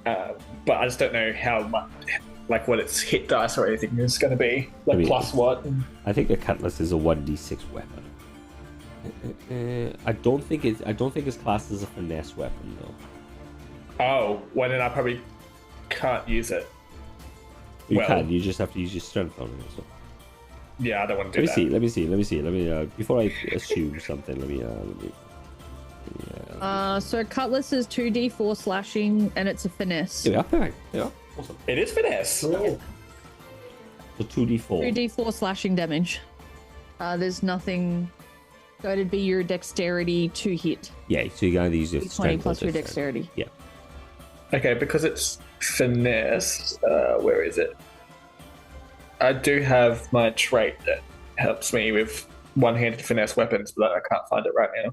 but I just don't know how much, like, what its hit dice or anything is going to be. Like, I mean, plus what? I think a cutlass is a 1d6 weapon. I don't think it's classed as a finesse weapon though. Oh, well then I probably can't use it. You Well- can. You just have to use your strength on it. So. Yeah, I don't want to do Let that. me see. Before I assume something, let me. So cutlass is 2d4 slashing and it's a finesse. There we are. Perfect. There we are. Awesome. It is finesse. So 2d4. 2d4 slashing damage. There's nothing. So it'd be your dexterity to hit. Yeah. So you gotta use your 20 strength plus or your dexterity. Yeah. Okay, because it's finesse, where is it? I do have my trait that helps me with one-handed finesse weapons, but I can't find it right now.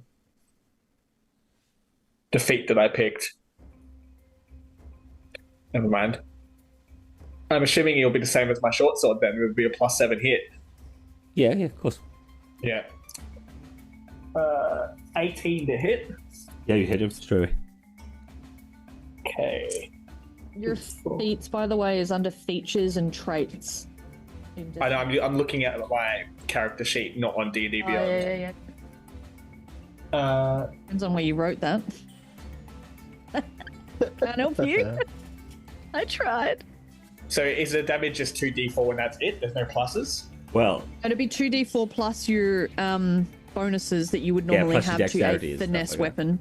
The feat that I picked. Never mind. I'm assuming it'll be the same as my short sword then. It would be a +7 hit. Yeah. Of course. Yeah. 18 to hit. Yeah, you hit him straight away. Okay. Your feats, by the way, is under features and traits. I know, I'm looking at my character sheet, not on D&D Oh, Beyond. yeah. Depends on where you wrote that. Can't help you. I tried. So is the damage just 2d4 and that's it? There's no pluses? Well, It'd be 2d4 plus your bonuses that you would Yeah, normally plus your have to a dexterity and stuff finesse like that. weapon.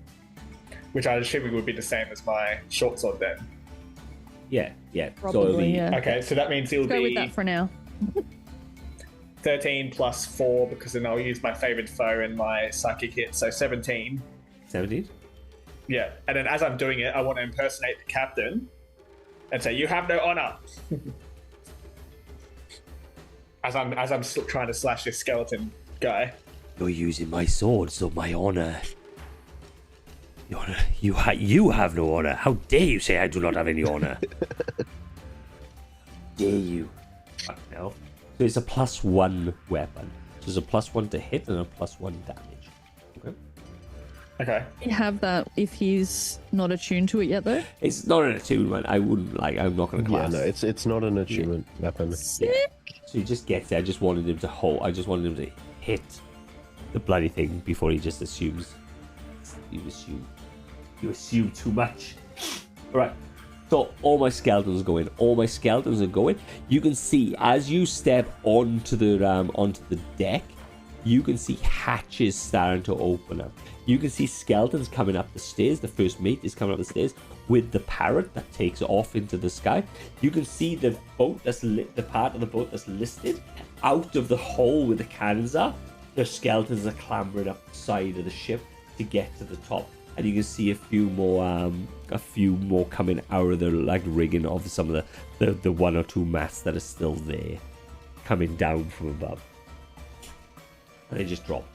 Which I assume would be the same as my short sword then. yeah. Probably, so it'll be, yeah. Okay, so that means it'll Go with be that for now. 13 plus 4 because then I'll use my favored foe and my psychic hit, so 17. 17. Yeah, and then as I'm doing it, I want to impersonate the captain and say, "You have no honor." as I'm trying to slash this skeleton guy. You're using my sword, so my honor. Your honor, you have no honor. How dare you say I do not have any honor? Dare you? Fuck no. So it's a +1 weapon. So there's a +1 to hit and a +1 damage. Okay. Okay. You have that if he's not attuned to it yet, though. It's not an attunement. I'm not going to Yeah, class. no, it's not an attunement weapon. Sick. So he just gets there. I just wanted him to hold. I just wanted him to hit the bloody thing before he just assumes. You assume too much. All right. So all my skeletons go in. All my skeletons are going. You can see as you step onto the deck, you can see hatches starting to open up. You can see skeletons coming up the stairs. The first mate is coming up the stairs. with the parrot that takes off into the sky. You can see the boat that's lit, the part of the boat that's listed out of the hole where the cannons are. Their skeletons are clambering up the side of the ship to get to the top, and you can see a few more coming out of the like rigging of some of the one or two masts that are still there, coming down from above, and they just drop.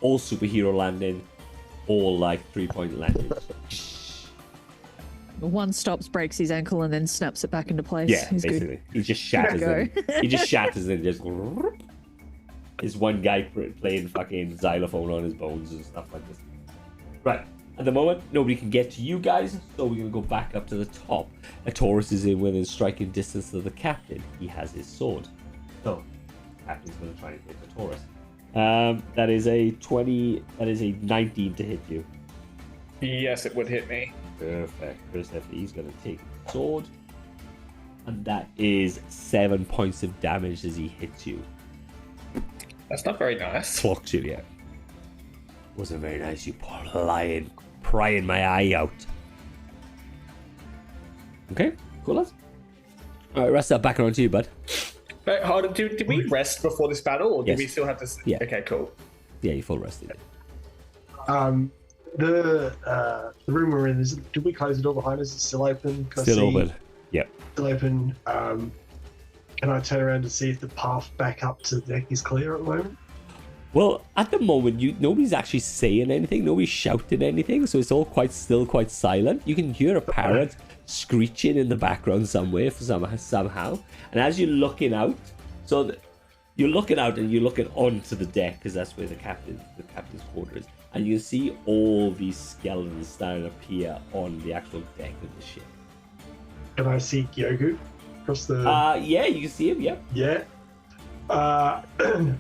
All superhero landing, all like 3-point landings. One stops, breaks his ankle, and then snaps it back into place. Yeah, He's basically. good. He just shatters them. He just shatters and just. There's one guy playing fucking xylophone on his bones and stuff like this. Right. At the moment, nobody can get to you guys, so we're going to go back up to the top. A Taurus is in within striking distance of the captain. He has his sword. So, the captain's going to try and hit the Taurus. That is a 20. That is a 19 to hit you. Yes, it would hit me. Perfect. He's going to take the sword. And that is 7 points of damage as he hits you. That's not very nice. Clocks you, yeah. Wasn't very nice, you poor lion. Prying my eye out. Okay, cool, lads. Alright, rest that back around to you, bud. But hold on, did we rest before this battle, or do Yes. we still have to? Yeah. Okay, cool. Yeah, you full rested. The room we're in, did we close the door behind us? Is it still open? Can I Still see- open. Yep. Still open. Can I turn around to see if the path back up to the deck is clear at the moment? Well, at the moment, nobody's actually saying anything. Nobody's shouting anything, so it's all still quite silent. You can hear a parrot screeching in the background somewhere somehow. And as you're looking out, you're looking out and you're looking onto the deck because that's where the captain's quarters is, and you can see all these skeletons starting to appear on the actual deck of the ship. Can I see Gyogu across the? Yeah, you can see him. Yep. Yeah. I'd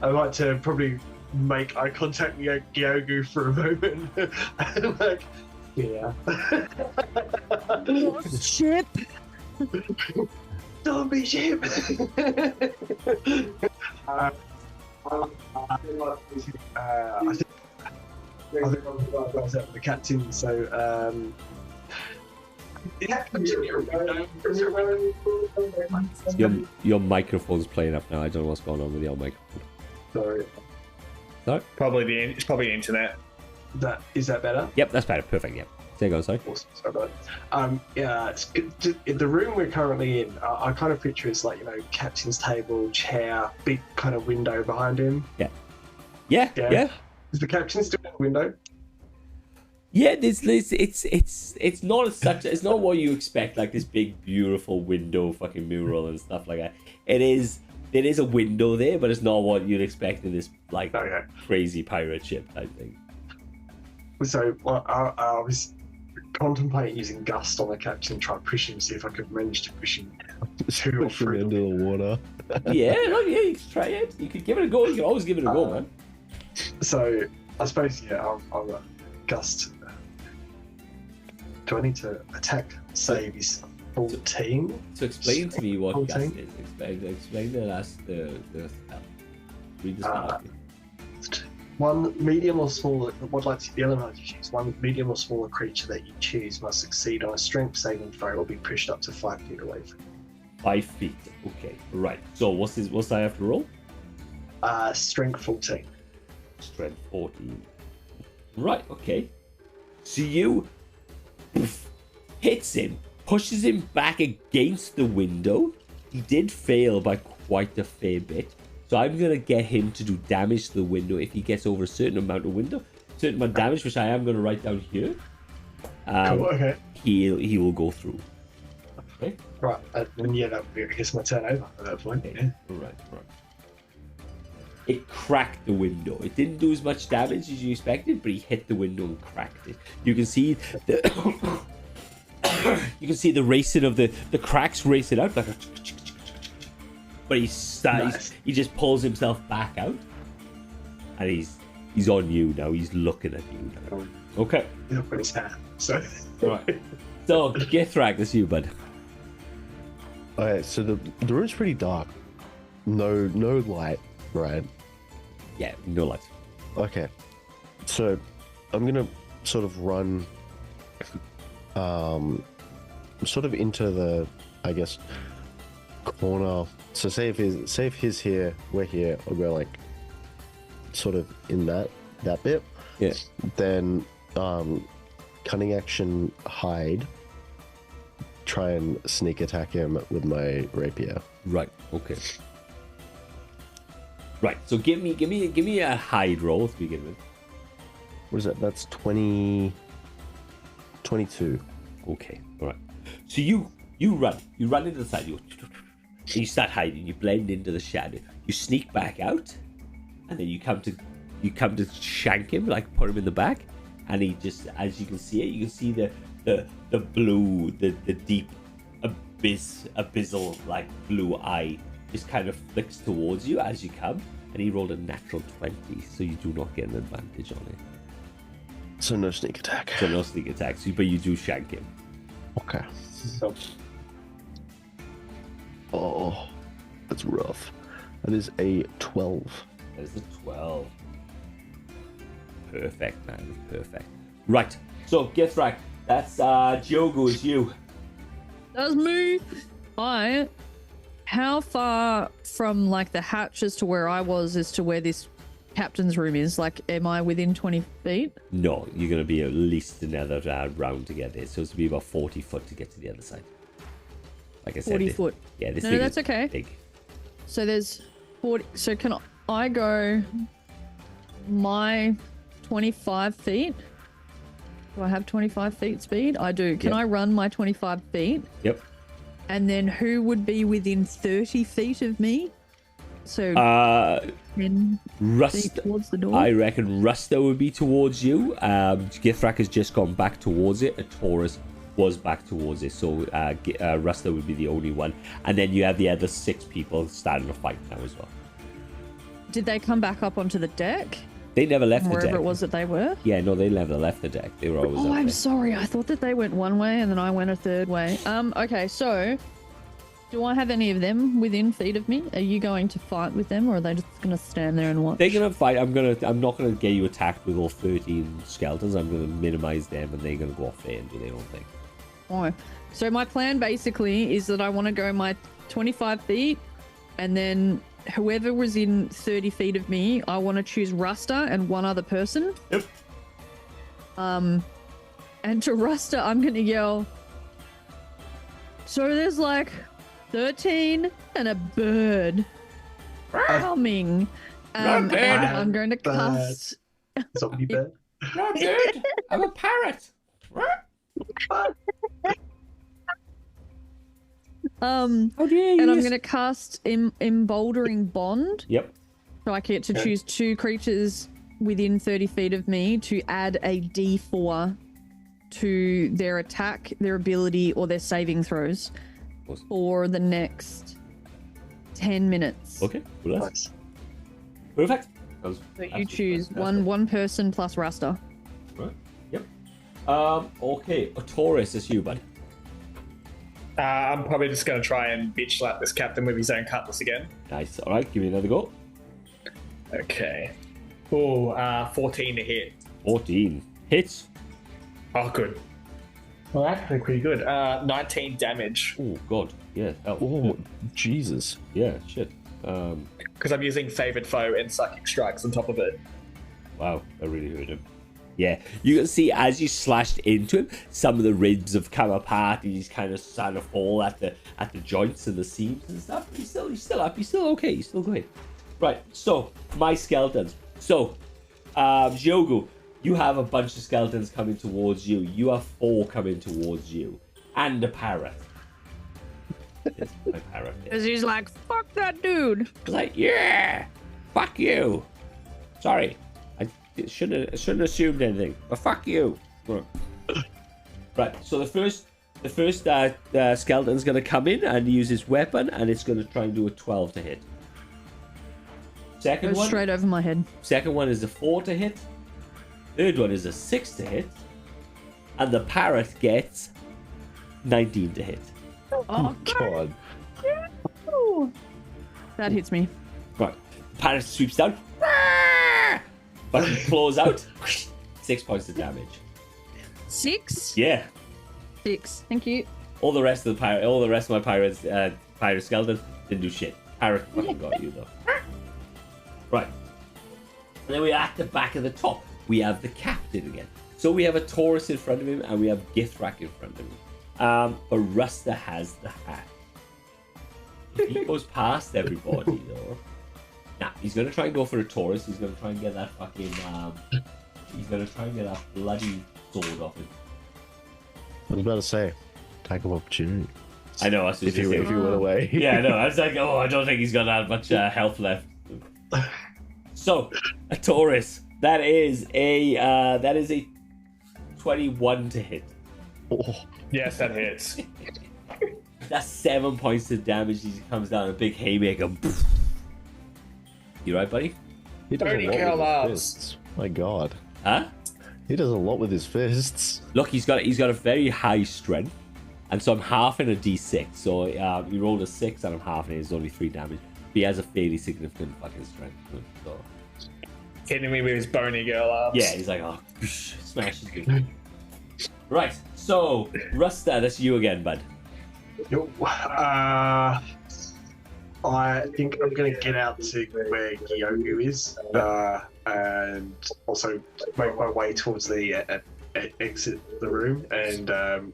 like to probably make eye contact with Gyogu for a moment. Like, yeah. Ship. Zombie ship. I think I was out with the captain, so Your microphone's playing up now. I don't know what's going on with your microphone. sorry. Sorry? It's probably the internet. Is that better? Yep, that's better. Perfect. Yep. There you go. Sorry. Awesome. Sorry about that. Yeah, it's good. In the room we're currently in, I kind of picture it's like, captain's table, chair, big kind of window behind him. Yeah. Is the captain still in the window? Yeah, it's not as such. It's not what you expect, like this big, beautiful window, fucking mural and stuff like that. There is a window there, but it's not what you'd expect in this like Okay. crazy pirate ship type thing. So I was contemplating using gust on the captain, try to push him, see if I could manage to push him 2 or Push him 3. into the water. Yeah, you can try it. You could give it a go. You can always give it a go, man. So I suppose I'll gust. Do I need to attack? Save his 14. So explain to me what Whole gust thing? is. Explain the last the read the spell. One medium or smaller. What like the element you choose? One medium or smaller creature that you choose must succeed on a strength saving throw or be pushed up to 5 feet away from you. 5 feet. Okay, right. So what's I have to roll? Strength 14. Strength 14. Right, okay. So you hits him, pushes him back against the window. He did fail by quite a fair bit. So I'm going to get him to do damage to the window if he gets over a certain amount of damage, which I am going to write down here. Cool, okay. He will go through. Okay? Right, and yeah, that would be, I guess, my turn over at that point. Yeah. Right. It cracked the window. It didn't do as much damage as you expected, but he hit the window and cracked it. You can see the racing of the cracks racing out like a. But he just pulls himself back out, and he's on you now. He's looking at you now. Okay. He's up with his hand. So. Right. So Githrak, that's you, bud. Okay, so the room's pretty dark. No light, right? Yeah, no lights. Okay. So I'm gonna sort of run sort of into the, I guess, corner. So say if he's here, we're here, or we're like sort of in that bit. Yeah. Then cunning action, hide, try and sneak attack him with my rapier. Right. Okay. Right. So give me a hide roll to begin with. What is that? That's 22. Okay. All right. So you run into the side. You start hiding. You blend into the shadow. You sneak back out, and then you come to shank him, like put him in the back, and he just, as you can see it, you can see the blue, the deep abyssal like blue eye just kind of flicks towards you as you come, and he rolled a natural 20, so you do not get an advantage on it. So no sneak attack. So no sneak attack, but you do shank him. Okay. Oh, that's rough. That is a 12. That is a 12. Perfect, man. Perfect. Right. So, Githrak, that's Jogo is you. That's me. How far from like the hatches to where I was as to where this captain's room is? Like, am I within 20 feet? No, you're going to be at least another round to get there. So it's going to be about 40 foot to get to the other side. Like I said, 40 foot. Yeah, this No, thing that's is okay. big. So there's 40. So can I go my 25 feet? Do I have 25 feet speed? I do. Can Yep. I run my 25 feet? Yep. And then who would be within 30 feet of me? So 10 Rust. feet towards the door. I reckon Rusta would be towards you. Githrak has just gone back towards it. A Taurus was back towards it. So Rusta would be the only one. And then you have the other 6 people starting to fight now as well. Did they come back up onto the deck? They never left the Wherever deck. it was that they were? Yeah, no, they never left the deck. They were always Oh, up I'm there. sorry. I thought that they went one way and then I went a third way. Okay, so do I have any of them within feet of me? Are you going to fight with them or are they just going to stand there and watch? They're gonna fight. I'm not gonna get you attacked with all 13 skeletons. I'm gonna minimize them, and they're gonna go off there and do their own thing. Oh. So my plan basically is that I want to go my 25 feet and then whoever was in 30 feet of me, I want to choose Rusta and one other person. Yep. And to Rusta, I'm going to yell, so there's like 13 and a bird coming. And I'm going to cast... Zombie bird. No, dude, I'm a parrot. How dare you? And I'm going to cast Emboldering Bond. Yep. So I get to choose 2 creatures within 30 feet of me to add a D4 to their attack, their ability, or their saving throws Awesome. for the next 10 minutes. Okay. Well, Nice. perfect. So you choose one person plus Rasta. Right. Yep. Okay. Taurus, it's you, bud. I'm probably just going to try and bitch slap this captain with his own cutlass again. Nice. All right. Give me another go. Okay. Oh, 14 to hit. 14 hits. Oh, good. Well, actually pretty good. 19 damage. Oh God. Yeah. Oh, Jesus. Yeah. Shit. Because I'm using Favored Foe and Psychic Strikes on top of it. Wow. That really hurt him. Yeah, you can see as you slashed into him, some of the ribs have come apart, and he's kind of starting to fall at the joints and the seams and stuff. But he's still up. He's still okay. He's still good. Right. So my skeletons. So, Jogo, you have a bunch of skeletons coming towards you. You have 4 coming towards you, and a parrot. Yes, my parrot. Because he's like, fuck that dude. He's like, yeah, fuck you. Sorry. I shouldn't have assumed anything, but fuck you. Right, so the first skeleton's going to come in and use his weapon, and it's going to try and do a 12 to hit. Second Goes one, straight over my head. second one is a 4 to hit. Third one is a 6 to hit, and the parrot gets 19 to hit. Oh, God. that hits me. Right, the parrot sweeps down, fucking claws out, 6 points of damage. 6? Yeah. 6. Thank you. All the rest of my pirates, pirate skeletons didn't do shit. Parrot fucking got you though. Right. And then we're at the back of the top. We have the captain again. So we have a Taurus in front of him, and we have Githrak in front of him. But Rusta has the hat. If he goes past everybody, though, he's gonna try and go for a Taurus. He's gonna try and get that fucking. He's gonna try and get that bloody sword off him. I was about to say, attack of opportunity. I know. That's If you went away. Yeah, I know. I was like, oh, I don't think he's got that much health left. So, a Taurus. That is a 21 to hit. Oh, Yes, that hits. That's 7 points of damage. He comes down a big haymaker. You right, buddy? he does Bernie a lot Carol with Arms. his fists. My God, Huh? he does a lot with his fists. Look, he's got a very high strength, and so I'm halving a d6. So he rolled a 6, and I'm halving it. It's only 3 damage. But he has a fairly significant fucking strength. So Hitting me with his bony girl arms. yeah, he's like, oh, smashes me. Right. So Rusta, that's you again, bud. Yo, I think I'm going to get out to where Gyogu is, and also make my way towards the exit of the room and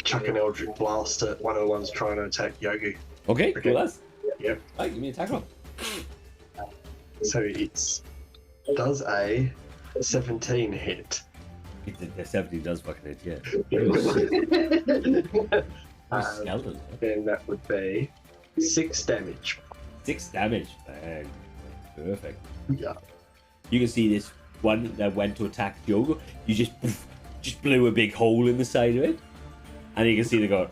chuck an Eldritch Blast at one of the ones trying to attack Gyogu. Okay, Okay. cool. That's Yep. right. Give me an attack roll. So does a 17 hit. The 70 does fucking hit, yeah. Skeleton. Then that would be 6 damage. 6 damage. Bang. Perfect. Yeah. You can see this one that went to attack Yogo. You just blew a big hole in the side of it, and you can see they go.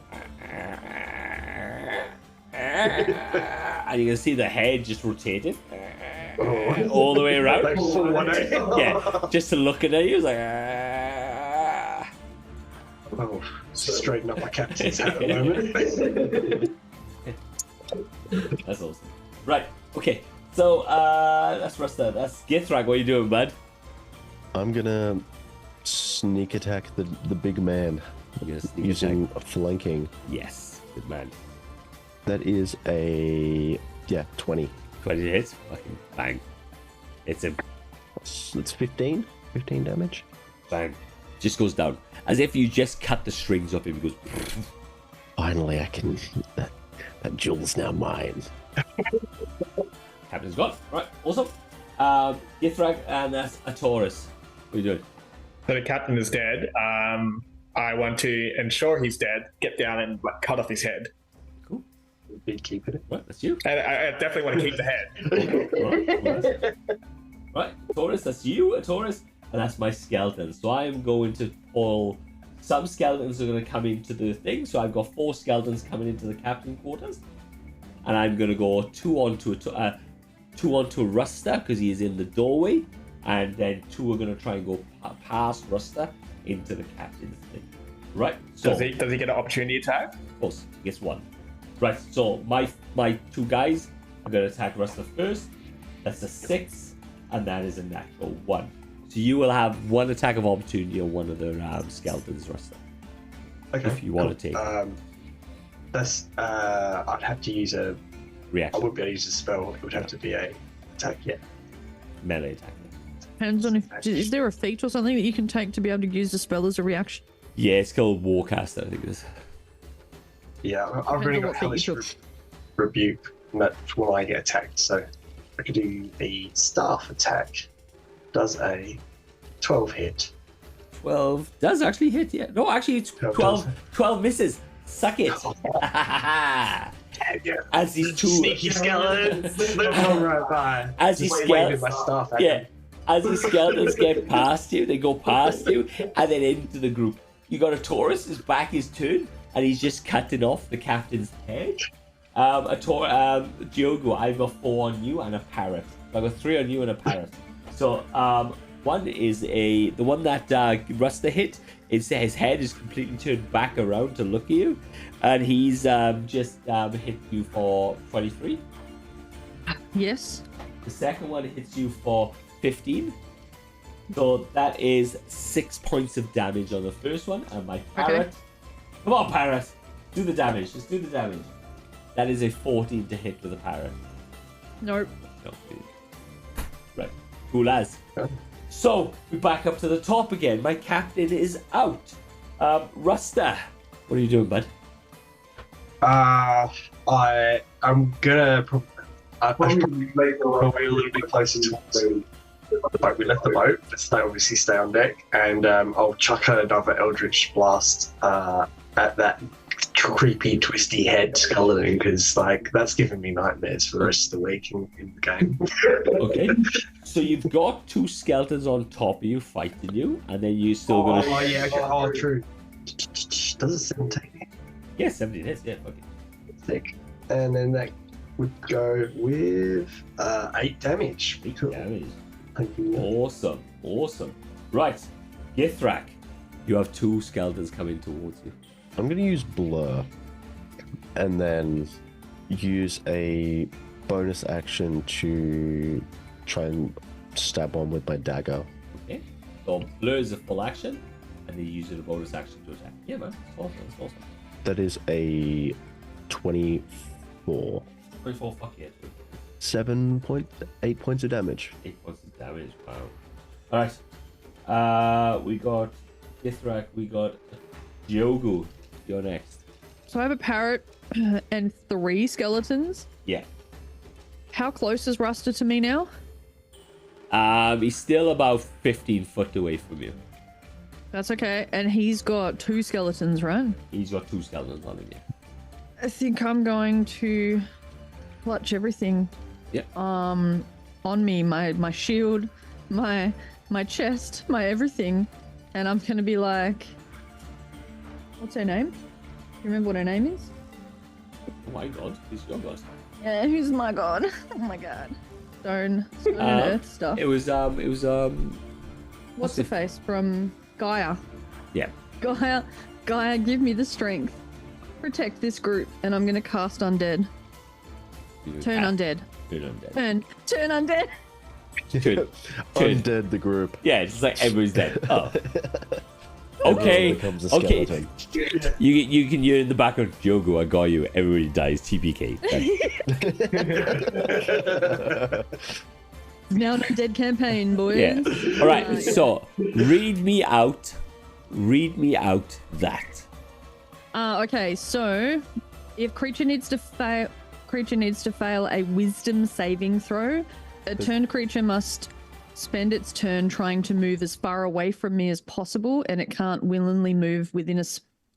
And you can see the head just rotated all the way around. Like full 180. Yeah, just to look at it, he was like. Oh, straighten up my captain's hat at the moment. That's awesome. Right. Okay. So that's Rusta. That's Githrak. What are you doing, bud? I'm gonna sneak attack the big man You're gonna sneak using attack. flanking. Yes. Good man. That is a 20. 20 hits. Fucking bang. It's a It's 15 damage. bang. Just goes down as if you just cut the strings off him. He goes. Finally, I can. That jewel's now mine. Captain's gone. Right. Awesome. Githrak and that's a Taurus. What are you doing? So the captain is dead. I want to ensure he's dead. Get down and cut off his head. Cool. Big keeping it. Right. That's you. I definitely want to keep the head. Right, Taurus, that's you, a Taurus, and that's my skeleton. So I am going to pull. Some skeletons are going to come into the thing. So I've got 4 skeletons coming into the captain quarters, and I'm going to go 2 onto Rusta because he is in the doorway, and then 2 are going to try and go past Rusta into the captain's thing. Right. So Does he get an opportunity attack? of course, he gets 1. Right. So my 2 guys are going to attack Rusta first. That's a 6. And that is a natural 1. So you will have 1 attack of opportunity on one of the skeletons, Rusta. Okay. If you want to take that's I'd have to use I reaction, wouldn't be able to use a spell. It would have to be a attack. Yeah. melee attack. Depends on if is there a feat or something that you can take to be able to use the spell as a reaction. Yeah, it's called Warcaster, I think it is. Yeah. I've already got Depends on what feat hellish you took. rebuke, and that's when I get attacked. So I could do the staff attack. Does a 12 hit. 12 does actually hit, yeah. No, actually, it's 12 misses. Suck it. Yeah. As these 2... Sneaky skeleton. All right, bye. As these Just waving my skeletons... staff at Yeah. them. As these skeletons get past you, they go past you, and then into the group. You got a Taurus, his back is turned, and he's just cutting off the captain's head. Diogo, I've got 4 on you and a parrot. I've got 3 on you and a parrot. So, one is the one that Rusta hit. His head is completely turned back around to look at you, and he's just hit you for 23. Yes. The second one hits you for 15. So that is 6 points of damage on the first one, and my parrot. Okay. Come on, parrot, do the damage. Just do the damage. That is a 14 to hit with a parrot. Nope. No, right, cool as. So we back up to the top again. My captain is out. Rusta, what are you doing, bud? I'm gonna probably a little bit closer towards the boat. We left the boat. Let's obviously stay on deck, and I'll chuck another Eldritch Blast at that creepy, twisty head skeleton, because that's giving me nightmares for the rest of the week in the game. Okay, so you've got 2 skeletons on top of you fighting you, and then you still gonna. Oh yeah, okay. Oh true. Does it 17? Yeah, 17 hits. Yeah, fuck it. Thick. And then that would go with 8 damage. 8 Cool. damage. Thank you. Awesome, awesome. Right, Githrak, you have 2 skeletons coming towards you. I'm gonna use Blur, and then use a bonus action to try and stab one with my dagger. Okay, so Blur is a full action, and then you use it a bonus action to attack. Yeah, man, that's awesome. That's awesome. That is a 24. 24, fuck yeah. 8 points of damage. 8 points of damage. Wow. All right. We got Githrak. We got Diogo. You're next. So I have a parrot and 3 skeletons. Yeah. How close is Rusta to me now? He's still about 15 foot away from you. That's okay. And he's got 2 skeletons, right? He's got 2 skeletons on him. Yeah. I think I'm going to clutch everything. Yep. On me, my shield, my chest, my everything, and I'm gonna be like, what's her name? You remember what her name is? Oh my god, he's your god. Yeah, who's my god? Oh my god. Stone and earth stuff. It was What's the face from Gaia? Yeah. Gaia, give me the strength. Protect this group, and I'm gonna cast undead. Turn undead. Turn undead. Turn undead. Turn. Undead the group. Yeah, it's just like everybody's dead. Oh. Okay. Becomes a Okay. skeleton. You're in the background. Diogo, I got you. Everybody dies. TPK. Now an undead campaign, boys. Yeah. All right. So read me out that. Okay, so if creature needs to fail a wisdom saving throw, a turned creature must spend its turn trying to move as far away from me as possible, and it can't willingly move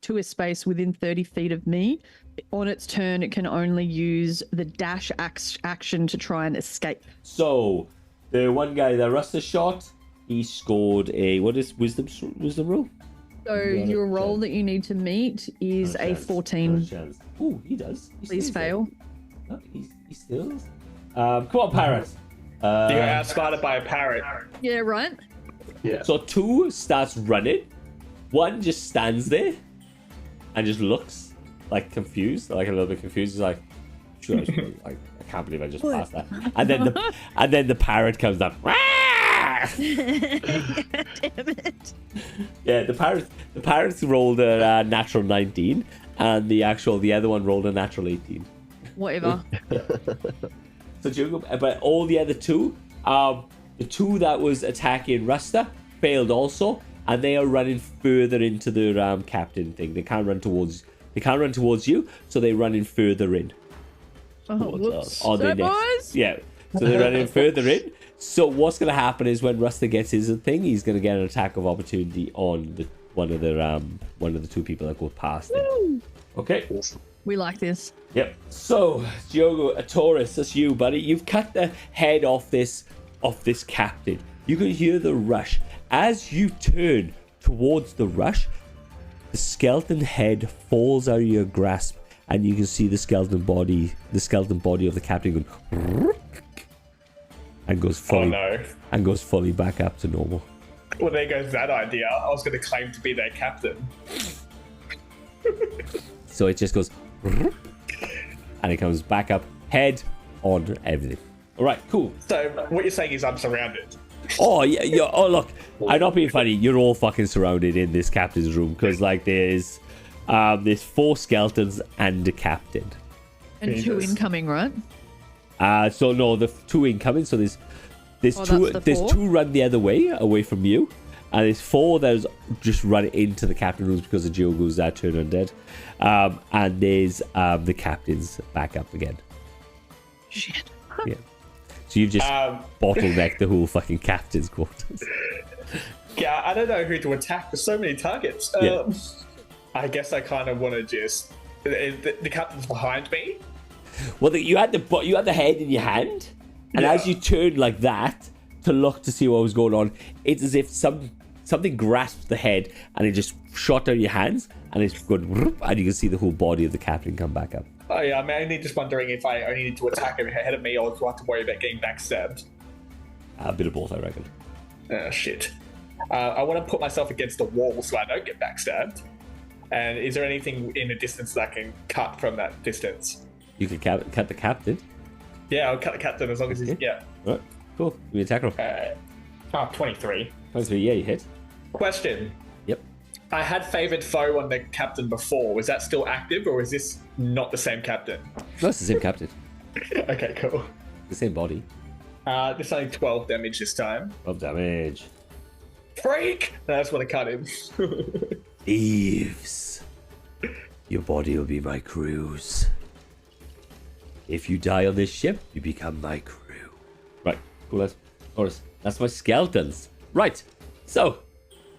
to a space within 30 feet of me. On its turn, it can only use the dash action to try and escape. So the one guy that Rusta shot, he scored a wisdom roll? So your roll that you need to meet is a 14. Ooh, he does. Please fail. No, he steals. Come on, parrot. You got outsmarted by a parrot. Yeah, right? Yeah. So 2 starts running. 1 just stands there and just looks like confused, like a little bit confused. He's like, sure, I can't believe I just passed that. And then the parrot comes up. Damn it. Yeah, the parrots rolled a natural 19, and the other one rolled a natural 18. Whatever. So but all the other 2, the 2 that was attacking Rusta failed also, and they are running further into the captain thing. They can't run towards you, so they're running further in. Oh, whoops. On their So, next. boys? Yeah, so they're running further in. So what's going to happen is when Rusta gets his thing, he's going to get an attack of opportunity on one of the 2 people that go past him. Okay. We like this. Yep. So, Diogo, Taurus, that's you, buddy. You've cut the head off this captain. You can hear the rush. As you turn towards the rush, the skeleton head falls out of your grasp, and you can see the skeleton body of the captain going and goes fully back up to normal. Well, there goes that idea. I was going to claim to be their captain. So it just goes and it comes back up, head on everything. All right, cool. So what you're saying is I'm surrounded. Oh yeah. Oh look, I'm not being funny. You're all fucking surrounded in this captain's room because like there's 4 skeletons and a captain. And 2 incoming, right? So no, the 2 incoming. So there's two. There's 2 run the other way, away from you, and there's 4 that's just run into the captain rooms because of Diogo's turn undead. And there's the captain's back up again. Shit. Yeah. So you've just bottlenecked the whole fucking captain's quarters. Yeah, I don't know who to attack. There's so many targets. Yeah. I guess I kind of want to just. The captain's behind me. Well, you had the head in your hand, and as you turned like that to look to see what was going on, it's as if something grasped the head and it just shot out your hands, and it's going, and you can see the whole body of the captain come back up. Oh yeah, I'm only just wondering if I only need to attack him ahead of me, or do I have to worry about getting backstabbed? A bit of both, I reckon. Oh shit. I want to put myself against the wall so I don't get backstabbed. And is there anything in the distance that I can cut from that distance? You can cut the captain. Yeah, I'll cut the captain as long as he's... Yeah. Right, cool. Give me an attack roll. 23. 23, yeah, you hit. Question. Yep. I had favoured foe on the captain before. Was that still active, or is this not the same captain? No, it's the same captain. Okay, cool. The same body. This only 12 damage this time. 12 damage. Freak! I just want to cut him. Thieves. Your body will be my crew's. If you die on this ship, you become my crew. Right, cool. That's my skeletons. Right, so,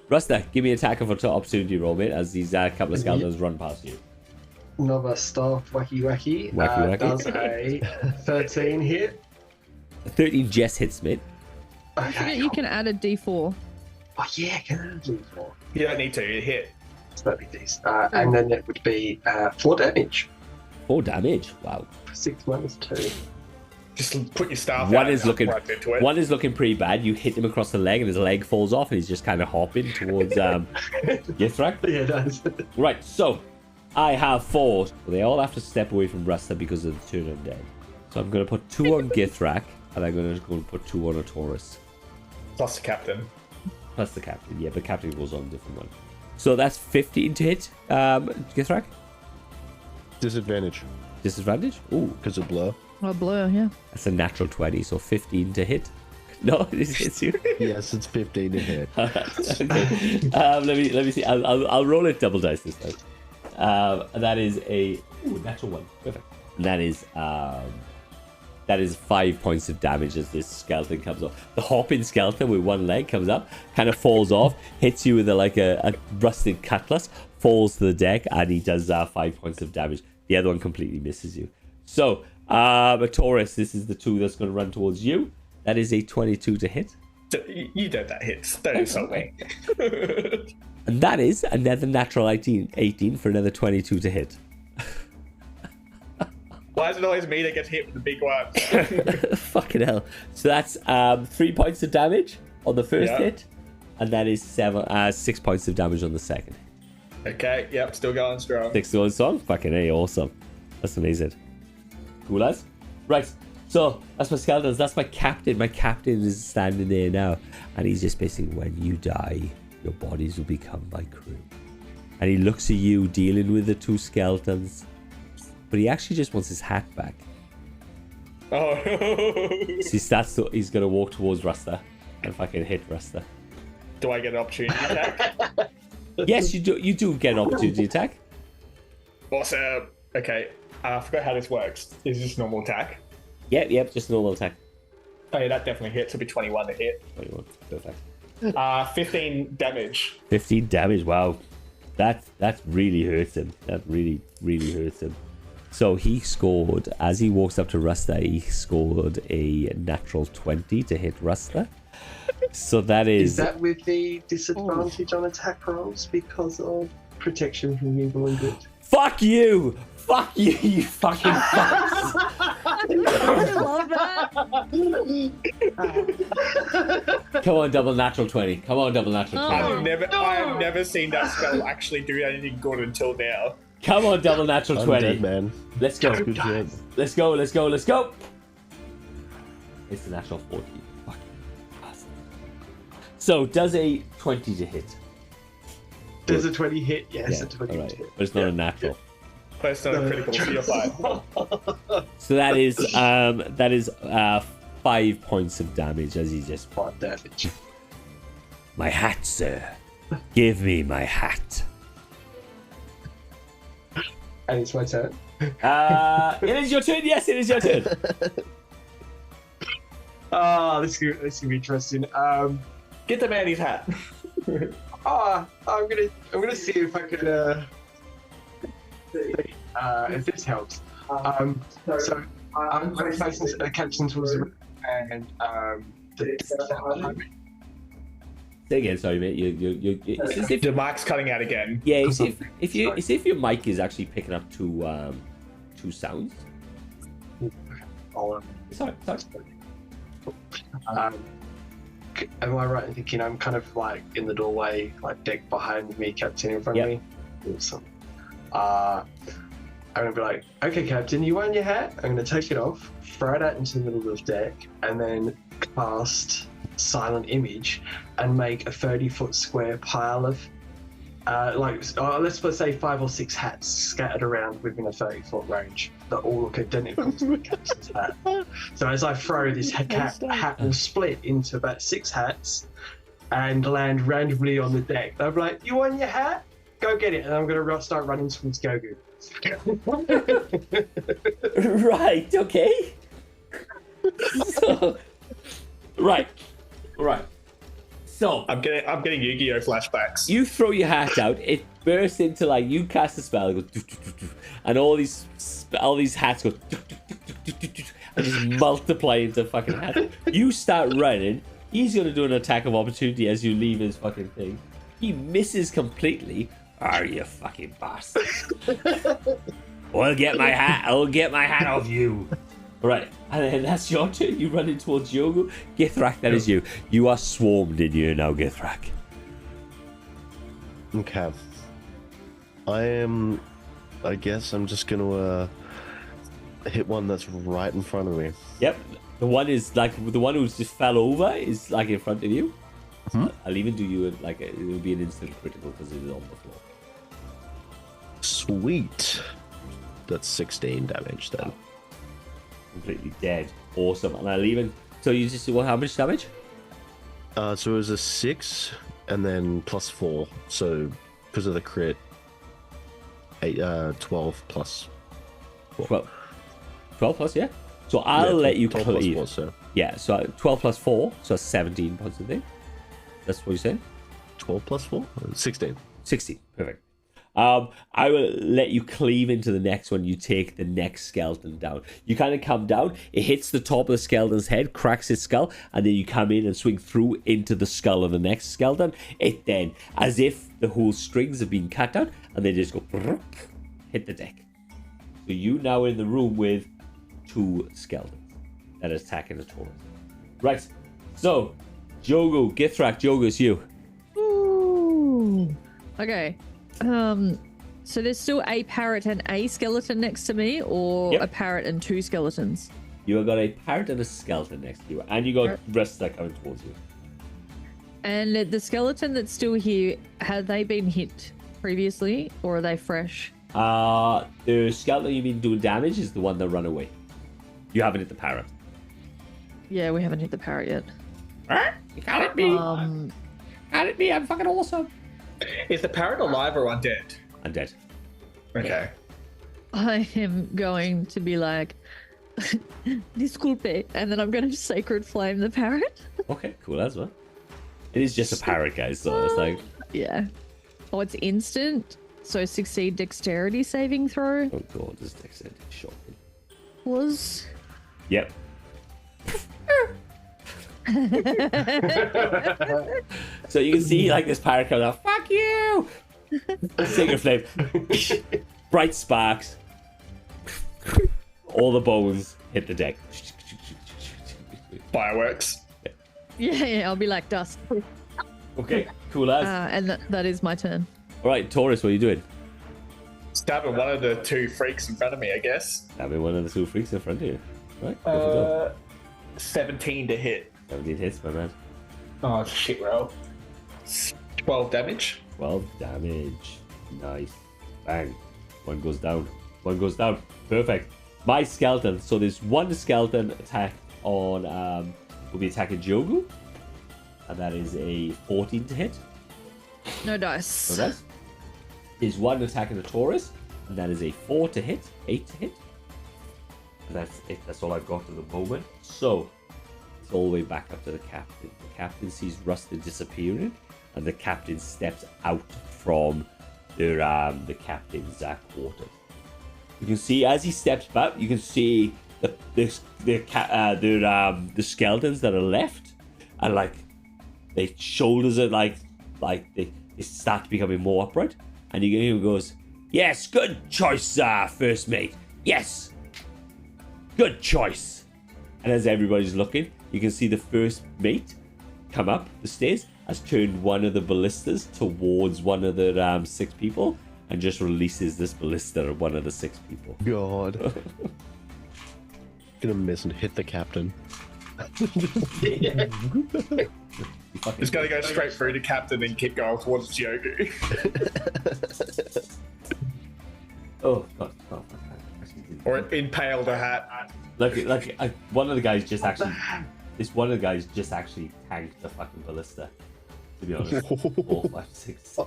Rusta, give me an attack of opportunity roll, mate, as these couple of skeletons run past you. Another staff wacky wacky. Wacky wacky. Does a 13 hit. 13 just hits, mate. Okay. You can add a D4. Oh yeah, can I do 4? You don't need to. You hit. So that'd be these. And then it would be 4 damage. 4 damage. Wow. 6 minus 2. Just put your staff One out is and looking. right into it. One is looking pretty bad. You hit him across the leg, and his leg falls off, and he's just kind of hopping towards Githrak. Yeah, it does. Right. So I have 4. They all have to step away from Rusta because of the turn undead. So I'm going to put 2 on Githrak, and I'm going to go and put 2 on a Taurus. Plus the captain. Plus the captain, yeah, but captain goes on a different one. So that's 15 to hit, Githrak. Disadvantage. Disadvantage? Ooh, Because of blur. Oh, blur, yeah. that's a natural 20, so 15 to hit. No, it hits you. Yes, it's 15 to hit. Okay. Let me see. I'll roll it double dice this time. And that is a natural 1. Perfect. And that is 5 points of damage as this skeleton comes up. The hopping skeleton with one leg comes up, kind of falls off, hits you with a rusted cutlass, falls to the deck, and he does 5 points of damage. The other one completely misses you. So, a Taurus, this is the 2 that's going to run towards you. That is a 22 to hit. You know that hits. Don't insult me. And that is another natural 18 for another 22 to hit. Why is it always me that gets hit with the big one? Fucking hell. So that's 3 points of damage on the first hit, and that is 6 points of damage on the second. Okay, yep, still going strong. 6 going strong? Fucking A, awesome. That's amazing. Cool as? Right, so that's my skeletons. That's my captain. My captain is standing there now, and he's just basically, when you die, your bodies will become my crew. And he looks at you dealing with the 2 skeletons, but he actually just wants his hat back. Oh. So he's going to walk towards Rusta and fucking hit Rusta. Do I get an opportunity attack? Yes, you do. You do get an opportunity attack. Awesome. Okay, I forgot how this works. Is this normal attack? Yep, just a normal attack. Oh yeah, that definitely hits. It'll be 21 to hit. 21, perfect. 15 damage. 15 damage. Wow, that really hurts him. That really hurts him. So he scored, as he walks up to Rusta, he scored a natural 20 to hit Rusta. So that is... Is that with the disadvantage on attack rolls because of protection from evil and good? Fuck you! Fuck you, you fucking fucks! I love that. Come on, double natural 20. Come on, double natural 20. I have never seen that spell actually do anything good until now. Come on, double natural I'm 20. dead, man. Let's go. Good job. Let's go. It's the natural 14. Fucking bastard. So, does a 20 to hit? Does a 20 hit? Yes, Yeah, a 20 alright. hit. But it's not a natural. Close to a critical, so you're fine. So that is 5 points of damage as he just 5 damage. My hat, sir. Give me my hat. And it's my turn. It is your turn. Yes, it is your turn. This is gonna be interesting. Get the man his hat. I'm gonna see if I could if this helps. So I'm facing captain towards the room and Say again, sorry, mate. You it's as if, The mic's cutting out again. yeah, it's as if your mic is actually picking up two sounds. I'll, Sorry. am I right in thinking I'm kind of like in the doorway, like deck behind me, captain in front of me? Awesome. I'm gonna be like, okay, captain, you want your hat? I'm gonna take it off, throw it out into the middle of the deck, and then cast Silent Image and make a 30-foot square pile of let's say 5 or 6 hats scattered around within a 30-foot range that all look identical to the captain's hat. So as I throw this hat will split into about 6 hats and land randomly on the deck. They'll be like, you want your hat? Go get it. And I'm going to start running towards Gogu. Right. Okay. So, right. So I'm getting Yu-Gi-Oh flashbacks. you throw your hat out. It bursts into like you cast a spell. It goes, doo, doo, doo, doo, and all these hats go doo, doo, doo, doo, doo, doo, and just multiply into fucking hats. You start running. He's gonna do an attack of opportunity as you leave his fucking thing. He misses completely. Are you fucking bastard? I'll get my hat. I'll get my hat off you. Right, and then that's your turn. You run in towards Yogu. Githrak, that is you. You are swarmed in here now, Githrak. Okay. I guess I'm just gonna hit one that's right in front of me. Yep, the one is like the one who just fell over is like in front of you. I'll even do you like it will be an instant critical because it is on the floor. Sweet. That's 16 damage then. Completely dead. Awesome. And I'll even so you just well, how much damage? So it was a 6 and then plus 4. So because of the crit, 12 plus 4. 12 plus, yeah. So I'll let you 12 plus clear. 4, so Yeah, so 12 plus 4, so 17 points of thing. That's what you're saying? 12 plus 4? 16. 16. Perfect. I will let you cleave into the next one. You take the next skeleton down. You kind of come down. It hits the top of the skeleton's head, cracks its skull, and then you come in and swing through into the skull of the next skeleton. It then, as if the whole strings have been cut out, and they just go hit the deck. So you now in the room with 2 skeletons that are attacking the Taurus. Right. So, Jogo, Githrak, Jogo, it's you. Ooh. Okay. So there's still a parrot and a skeleton next to me, or Yep. a parrot and 2 skeletons? You have got a parrot and a skeleton next to you, and you got Parrot. rest that coming towards you. And the skeleton that's still here, have they been hit previously, or are they fresh? The skeleton you've been doing damage is the one that ran away. You haven't hit the parrot. Yeah, we haven't hit the parrot yet. You can't hit me. Um, Can't hit me. I'm fucking awesome. Is the parrot alive or undead? I'm dead. Okay. I am going to be like, disculpe, and then I'm going to sacred flame the parrot. Okay, cool as well. It is just a parrot, guys, so it's like... Yeah. Oh, it's instant. So succeed dexterity saving throw Oh god, this is extended shot. was. Yep. So you can see like this parrot comes out, fuck you! Sacred flame. Bright sparks. All the bones hit the deck. Fireworks. Yeah, I'll be like dust. Okay, cool as. And that is my turn. Alright, Taurus, what are you doing? Stabbing one of the 2 freaks in front of me, I guess. Having one of the 2 freaks in front of you. Right, go for it. 17 to hit. 17 hits, my man. Oh, shit roll. 12 damage. 12 damage. Nice. Bang. One goes down. One goes down. Perfect. My skeleton. So there's one skeleton attack on, will be attacking Jogu. And that is a 14 to hit. No dice. No dice. There's one attacking the Taurus. And that is a 4 to hit. 8 to hit. And that's it. That's all I've got at the moment. So, it's all the way back up to the captain. The captain sees Ruster disappearing. And the captain steps out from the captain's quarters. You can see as he steps back, you can see the skeletons that are left, and like their shoulders are like they start becoming more upright, and you can hear him goes, "Yes, good choice, first mate. Yes, good choice." And as everybody's looking, you can see the first mate come up the stairs, has turned one of the ballistas towards one of the 6 people, and just releases this ballista at one of the 6 people. God. Gonna miss and hit the captain. It's gonna go straight through the captain and keep going towards Jogu. Oh, God. Or impale the hat. One of the guys just actually... one of the guys just actually tanked the fucking ballista. To be honest. 4, 5, 6.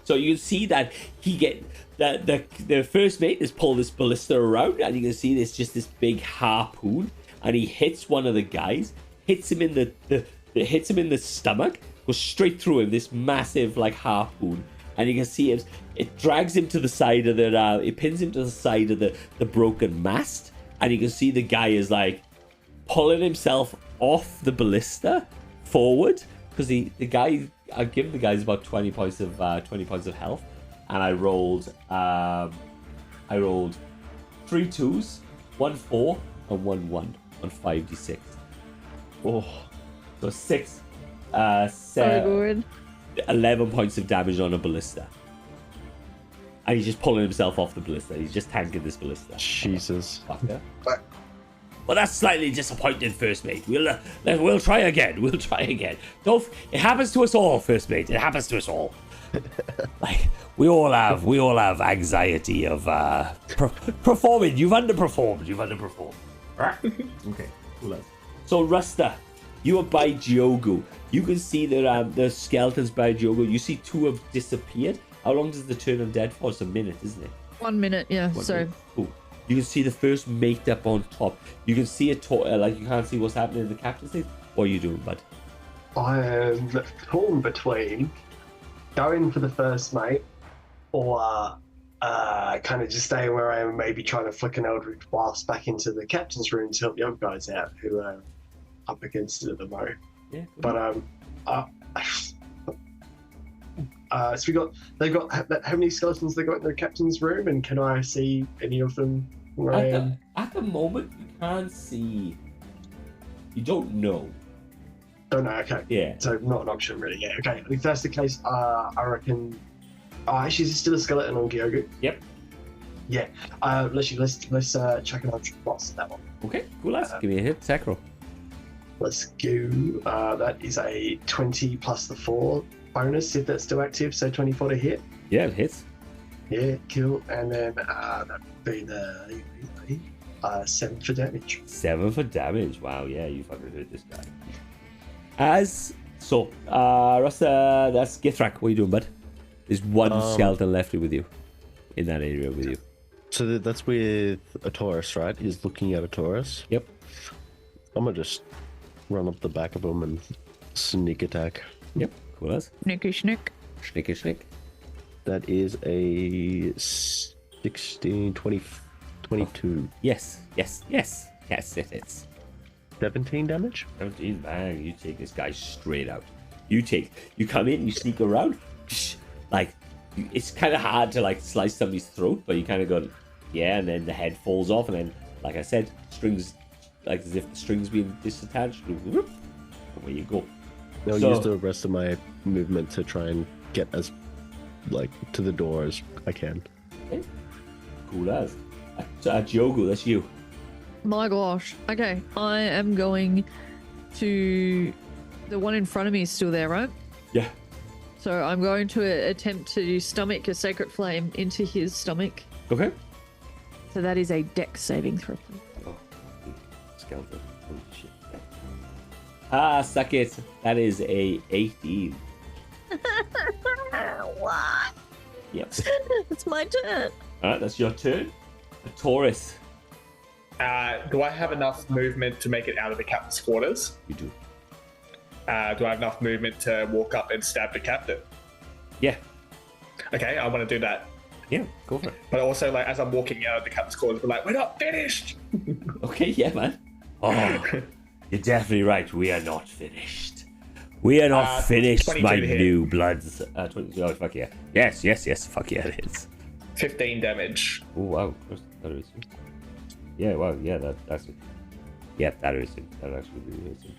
So you can see that the first mate has pulled this ballista around, and you can see there's just this big harpoon, and he hits one of the guys, hits him in the stomach, goes straight through him, this massive like harpoon, and you can see it drags him to the side of it pins him to the side of the broken mast, and you can see the guy is like pulling himself off the ballista forward, because the guy, I give the guys about 20 points of health, and I rolled 3 2s, 1 4, and 1 1 on 5d6. Oh, so 6, 7, 11 points of damage on a ballista, and he's just pulling himself off the ballista. He's just tanking this ballista. Jesus. Fucker. Well, that's slightly disappointing, first mate. We'll try again. We'll try again. It happens to us all, first mate. It happens to us all. Like we all have anxiety of performing. You've underperformed. Okay, cool. So Rusta, you are by Jogu. You can see the skeletons by Jogu. You see 2 have disappeared. How long does the turn undead for? It's a minute, isn't it? 1 minute, yeah. So cool. You can see the first mate up on top. You can see it, like you can't see what's happening in the captain's thing. What are you doing, bud? I am torn between going for the first mate or kind of just staying where I am, maybe trying to flick an Eldritch Blast back into the captain's room to help the other guys out who are up against it at the moment. Yeah. But so they've got how many skeletons they got in their captain's room, and can I see any of them where I am? At the moment, you can't see. You don't know. Don't know. Okay. Yeah. So not an option really. Yeah. Okay. If that's the case, I reckon. Oh, actually, is it still a skeleton on Gyogu? Yep. Yeah. Let's check it out. What's that one? Okay. Cool. Lads. Give me a hit. Attack roll. Let's go. That is a 20 plus the 4 bonus if that's still active. So 24 to hit. Yeah, it hits. Yeah, cool. And then that would be the 7 for damage. 7 for damage. Wow, yeah, you fucking hurt this guy. Rusta, that's Githrak. What are you doing, bud? There's one skeleton left with you. In that area with you. So that's with a Taurus, right? He's looking at a Taurus. Yep. I'm gonna just run up the back of him and sneak attack. Yep, cool as. Snicky schnick. Snicky schnick. That is a 16, 20, 22. Yes, it is. 17 damage? 17, bang. You take this guy straight out. You come in, you sneak around. Like, it's kind of hard to, like, slice somebody's throat, but you kind of go, yeah, and then the head falls off, and then, like I said, strings, like as if the string's being disattached. Whoop, away you go. I'll use the rest of my movement to try and get as, like, to the door as I can. Okay. Cool as. Jogu, that's you. My gosh. Okay, I am going to the one in front of me is still there, right? Yeah. So I'm going to attempt to stomach a sacred flame into his stomach. Okay. So that is a dex saving throw. Oh, skeleton. Holy shit. Ah, suck it. That is a 18. What? Yep. It's my turn. All right, that's your turn. The Taurus. Do I have enough movement to make it out of the captain's quarters? You do. Do I have enough movement to walk up and stab the captain? Yeah. Okay, I want to do that. Yeah, go for it. But also, like, as I'm walking out of the captain's quarters, we're like, we're not finished! Okay, yeah, man. Oh, you're definitely right. We are not finished. We are not finished, 22 my to hit. new bloods. 22. Oh, fuck yeah. Yes. Fuck yeah, it is. 15 damage. Oh, wow. That is it. Yeah, wow. Yeah, that's it. Yeah, that is it. That actually really is it.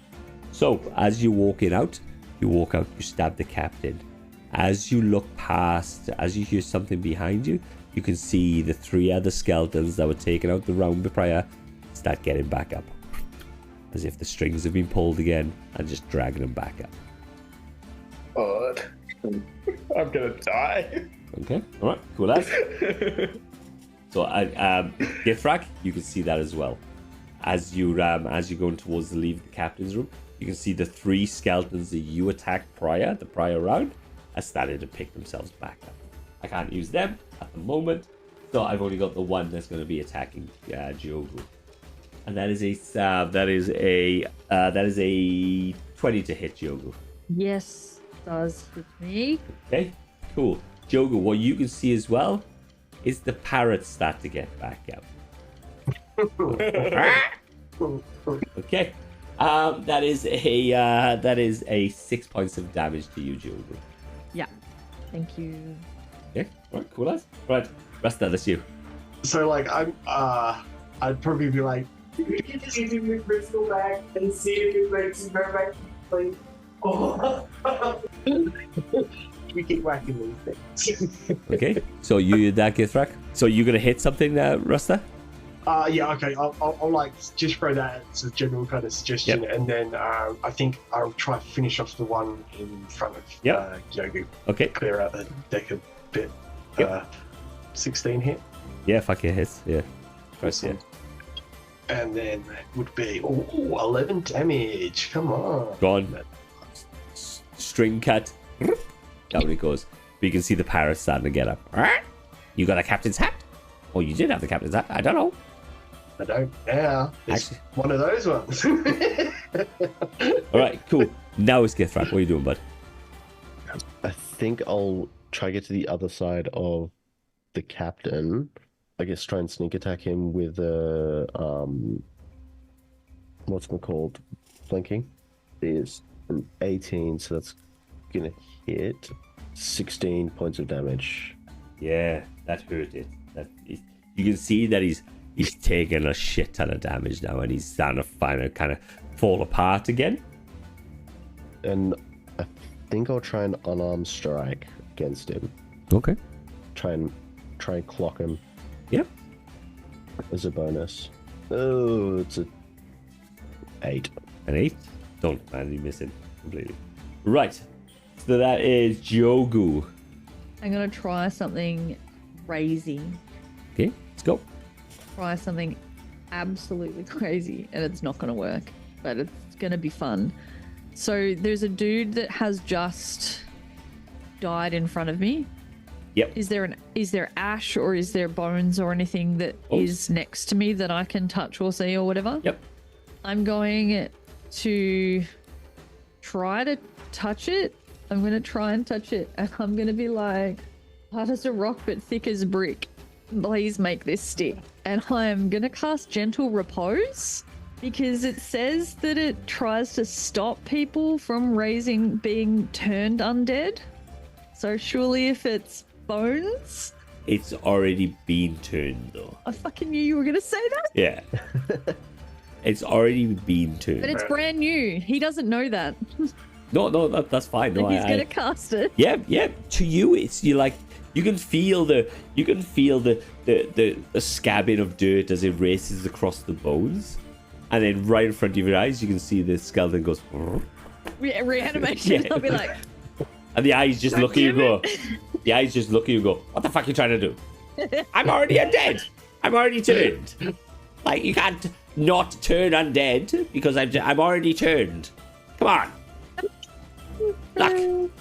So, as you're walking out, you stab the captain. As you look past, as you hear something behind you, you can see the 3 other skeletons that were taken out the round prior start getting back up. As if the strings have been pulled again and just dragging them back up. God. I'm gonna die. Okay, alright, cool as. So, Githrak, you can see that as well. As you're going towards the leave the captain's room, you can see the 3 skeletons that you attacked the prior round, are starting to pick themselves back up. I can't use them at the moment, so I've only got the one that's going to be attacking Jiogu. And that is a 20 to hit Jiogu. Yes, does with me. Okay, cool. Jiogu, what you can see as well is the parrots start to get back up. Okay. That is a 6 points of damage to you, Jiogu. Yeah. Thank you. Okay, alright, cool as. Right, Rasta, that's you. So like I'd probably be like, you can just use your crystal bag and see if it breaks and go back to sleep. Oh. We keep whacking these things. Okay, so you that Githrak. So you're gonna hit something, Rasta? Yeah, okay. I'll like just throw that as a general kind of suggestion, and then I think I'll try to finish off the one in front of Yogu. Okay. Clear out the deck a bit. 16 hit. Yeah, fuck yeah, hits. Yeah. Press yeah. And then that would be 11 damage. Come on. Gone. String cut. Down it goes. But you can see the parrot starting to get up. You got a captain's hat? Or you did have the captain's hat? I don't know. I don't now. It's Actually, one of those ones. Alright, cool. Now it's Githrak. What are you doing, bud? I think I'll try to get to the other side of the captain. I guess try and sneak attack him with what's it called? Flanking. Is an 18, so that's gonna hit 16 points of damage. Yeah, that hurt it. You can see that he's taking a shit ton of damage now, and he's starting to kind of fall apart again. And I think I'll try an unarmed strike against him. Okay. Try and clock him. Yep. As a bonus. Oh, it's a 8. An 8? Don't man, you miss it completely. Right. So that is Jogu. I'm gonna try something crazy. Okay, let's go. Try something absolutely crazy, and it's not gonna work, but it's gonna be fun. So there's a dude that has just died in front of me. Yep. Is there ash or is there bones or anything that is next to me that I can touch or see or whatever? Yep. I'm going to try to touch it. I'm going to try and touch it, and I'm going to be like, hard as a rock but thick as brick. Please make this stick. And I'm going to cast Gentle Repose because it says that it tries to stop people from being turned undead. So surely if it's bones... It's already been turned, though. I fucking knew you were going to say that. Yeah. It's already been turned. But it's brand new. He doesn't know that. No, that's fine. No, He's going to cast it. Yeah. To you, it's you can feel the scabbing of dirt as it races across the bones, and then right in front of your eyes, you can see the skeleton goes. Reanimation. Yeah. I'll be like, And the eyes just look at you and go. The eyes just look at you and go, what the fuck are you trying to do? I'm already undead. I'm already turned. Like, you can't not turn undead because I'm already turned. Come on.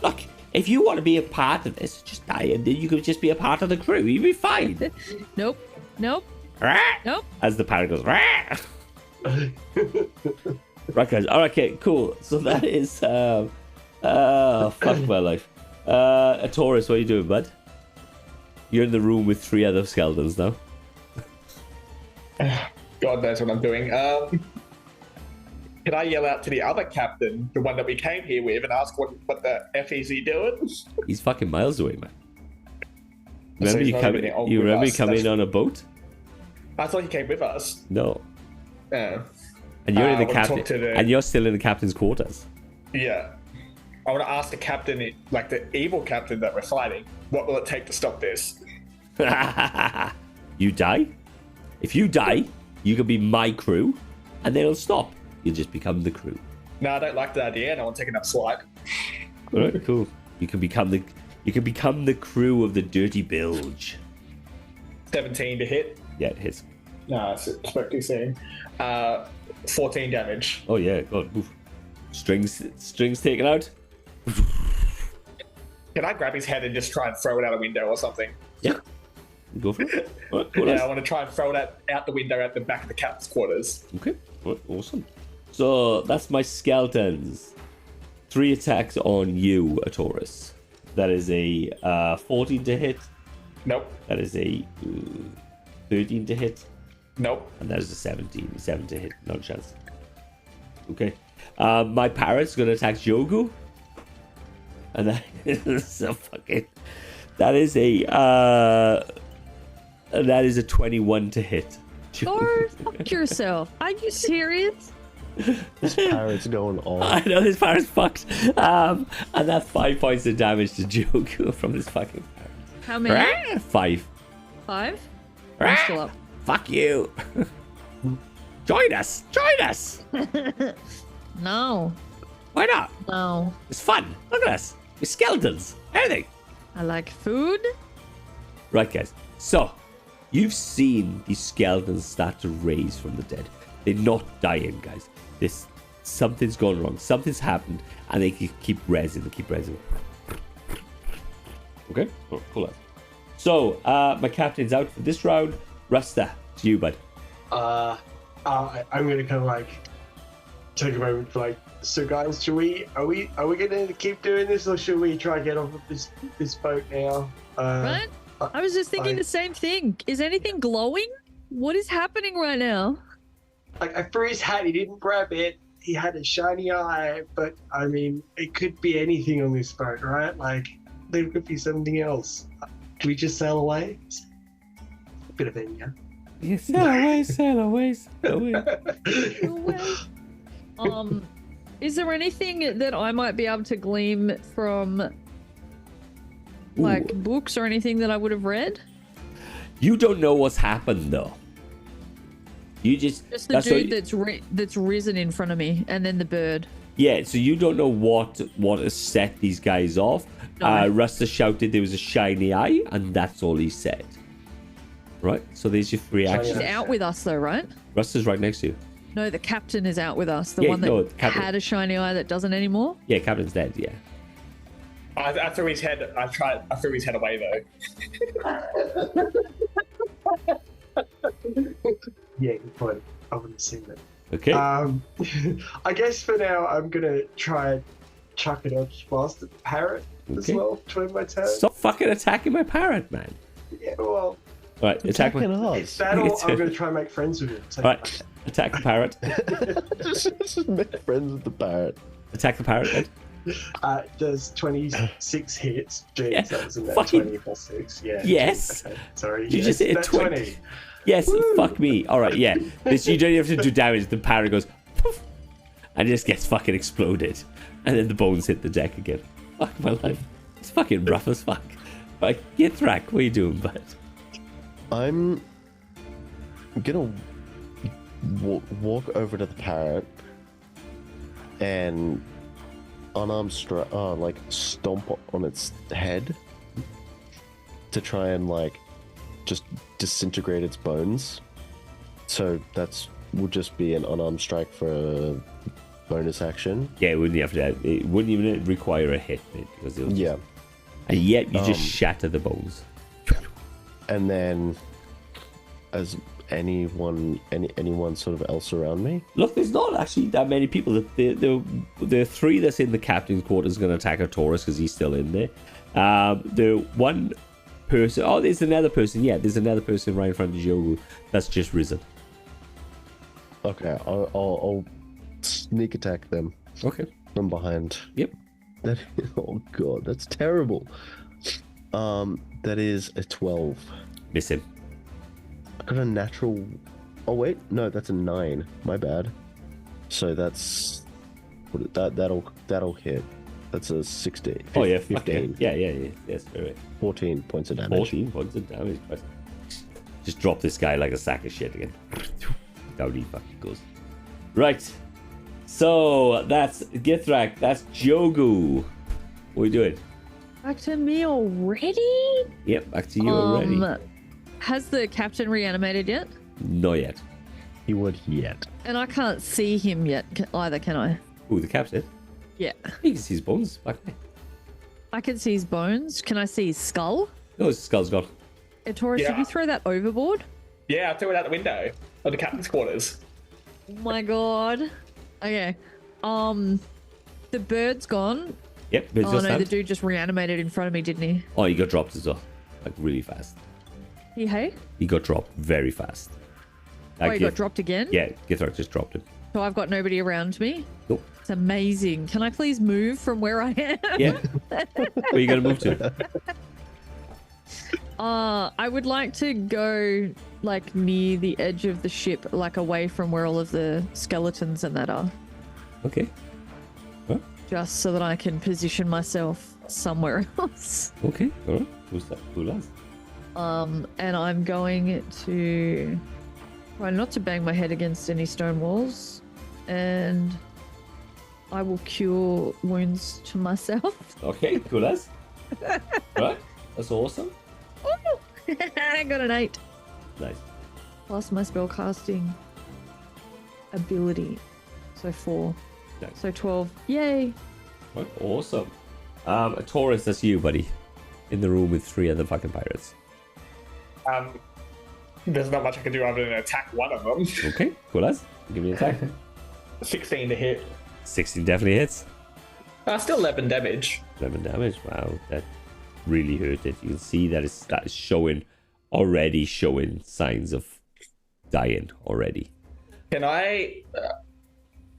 Look, if you want to be a part of this, just die and then you could just be a part of the crew. You'll be fine. nope. Rah! Nope. As the parrot goes, rah! Right, guys. All right, okay, cool. So that is, fuck my life. Taurus, what are you doing, bud? You're in the room with 3 other skeletons now. God knows what I'm doing. Can I yell out to the other captain, the one that we came here with, and ask what the F is he doing? He's fucking miles away, man. So Remember he's you not come, even you with remember you us. come in That's- on a boat? I thought he came with us. No. Yeah. And you're in the I wanna captain, talk to the- and you're still in the captain's quarters. Yeah. I want to ask the captain, like the evil captain that we're fighting, what will it take to stop this? You die? If you die, you can be my crew, and then it'll stop. You'll just become the crew. No, I don't like the idea, and I want to take enough swipe. All right, cool. You can become the crew of the Dirty Bilge. 17 to hit. Yeah, it hits. No, it's expecting saying. 14 damage. Oh yeah, God. Oof. Strings taken out. Can I grab his head and just try and throw it out a window or something? Yeah. Go for it. All right, cool. Yeah, I want to try and throw it out the window at the back of the captain's quarters. Okay. All right, awesome. So that's my skeletons. 3 attacks on you, a Taurus. That is a 14 to hit. Nope. That is a 13 to hit. Nope. And that is a 17. 7 to hit. No chance. Okay. My parrot's going to attack Jogu. And that is so fucking... That is a 21 to hit. or fuck yourself. Are you serious? This parrot's going on. I know this parrot's fucked. And that's 5 points of damage to Jogu from this fucking parrot. How many? 5. 5? I'm still up. Fuck you. Join us. Join us. No. Why not? No. It's fun. Look at us. We're skeletons. Everything. I like food. Right, guys. So, you've seen these skeletons start to raise from the dead. They're not dying, guys. Something's gone wrong. Something's happened, and they keep raising. They keep raising. Okay. Oh, cool. So, my captain's out for this round. Rasta, to you, bud. I'm gonna kind of like take a moment for like. So guys, are we gonna keep doing this, or should we try and get off of this boat now? Right? I was just thinking the same thing. Is anything glowing? What is happening right now? Like I threw his hat, he didn't grab it. He had a shiny eye, but I mean, it could be anything on this boat, right? Like there could be something else. Do we just sail away? A bit of Enya. Yeah, sail away, sail away, sail away. Is there anything that I might be able to glean from, like, books or anything that I would have read? You don't know what's happened, though. You just the dude that's risen in front of me, and then the bird. Yeah, so you don't know what has set these guys off. No. Rusta shouted there was a shiny eye, and that's all he said. Right? So there's your free He's action. out with us, though, right? Rusta's right next to you. No, the captain is out with us. The Yeah, one that no, the captain. had a shiny eye that doesn't anymore. Yeah, Captain's dead, yeah. I threw his head. I threw his head away though. Yeah, good point. I wouldn't have seen that. Okay. I guess for now I'm gonna try and chuck it up fast at the parrot as Okay. well. Between my turn. Stop fucking attacking my parrot, man. Yeah, well, Right, attack Attacking my... it's us. that or It's- I'm gonna try and make friends with him. So Right, attack the parrot. Just make friends with the parrot. Attack the parrot, then. does 26 hits? Jeez, Yeah, that was in that fucking- 20 plus 6. Yeah. Yes. Okay, sorry. You yes, just hit a that 20. Yes, fuck me. All right, yeah. This, you don't even have to do damage. The parrot goes poof, and just gets fucking exploded. And then the bones hit the deck again. Fuck my life. It's fucking rough as fuck. Like, Yithrak, what are you doing, bud? I'm gonna walk over to the parrot and like stomp on its head to try and like just disintegrate its bones. So would just be an unarmed strike for a bonus action. Yeah, it wouldn't have to. It wouldn't even require a hit, mate, because it'll Yeah. And yet you just shatter the bones. And then, as anyone sort of else around me? Look, there's not actually that many people. The three that's in the captain's quarters going to attack a Taurus because he's still in there. The one person... Oh, there's another person. Yeah, there's another person right in front of Jogu that's just risen. Okay, I'll sneak attack them. Okay. From behind. Yep. Oh god, that's terrible. That is a 12. Miss him. I got a natural... Oh wait, no, that's a 9. My bad. So that's... That'll hit. That's a 16. Oh yeah, 15. Yeah. Yes, right. 14 points of damage. 14 points of damage. Just drop this guy like a sack of shit again. Down he fucking goes. Right. So that's Githrak. That's Jogu. What are you doing? Back to me already? Yep, back to you already. Has the captain reanimated yet? Not yet. He would yet. And I can't see him yet either, can I? Ooh, the captain. Yeah. You can see his bones back there. I can see his bones. Can I see his skull? No, his skull's gone. Taurus, Yeah. did you throw that overboard? Yeah, I threw it out the window of the captain's quarters. Oh my god. Okay. The bird's gone. Yep, but Oh no, the dude just reanimated in front of me, didn't he? Oh, he got dropped as well. Like, really fast. Hey? He got dropped very fast. Oh, he got dropped again? Yeah, Githrak just dropped him. So I've got nobody around me? Nope. It's amazing. Can I please move from where I am? Yeah. Where are you going to move to? I would like to go, like, near the edge of the ship, like, away from where all of the skeletons and that are. Okay. Huh? Just so that I can position myself somewhere else. Okay. All right. Who's that? Who last? And I'm going to try not to bang my head against any stone walls, and I will cure wounds to myself. Okay, cool as. Right. That's awesome. I got an 8. Nice. Plus my spellcasting ability. So 4. Nice. So 12. Yay! Right. Awesome. A Taurus, that's you, buddy. In the room with 3 other fucking pirates. There's not much I can do other than attack one of them. Okay, cool as. Give me an attack. 16 to hit. 16 definitely hits. Still 11 damage. 11 damage. Wow, that really hurt it. You can see that is already showing signs of dying already. Can I...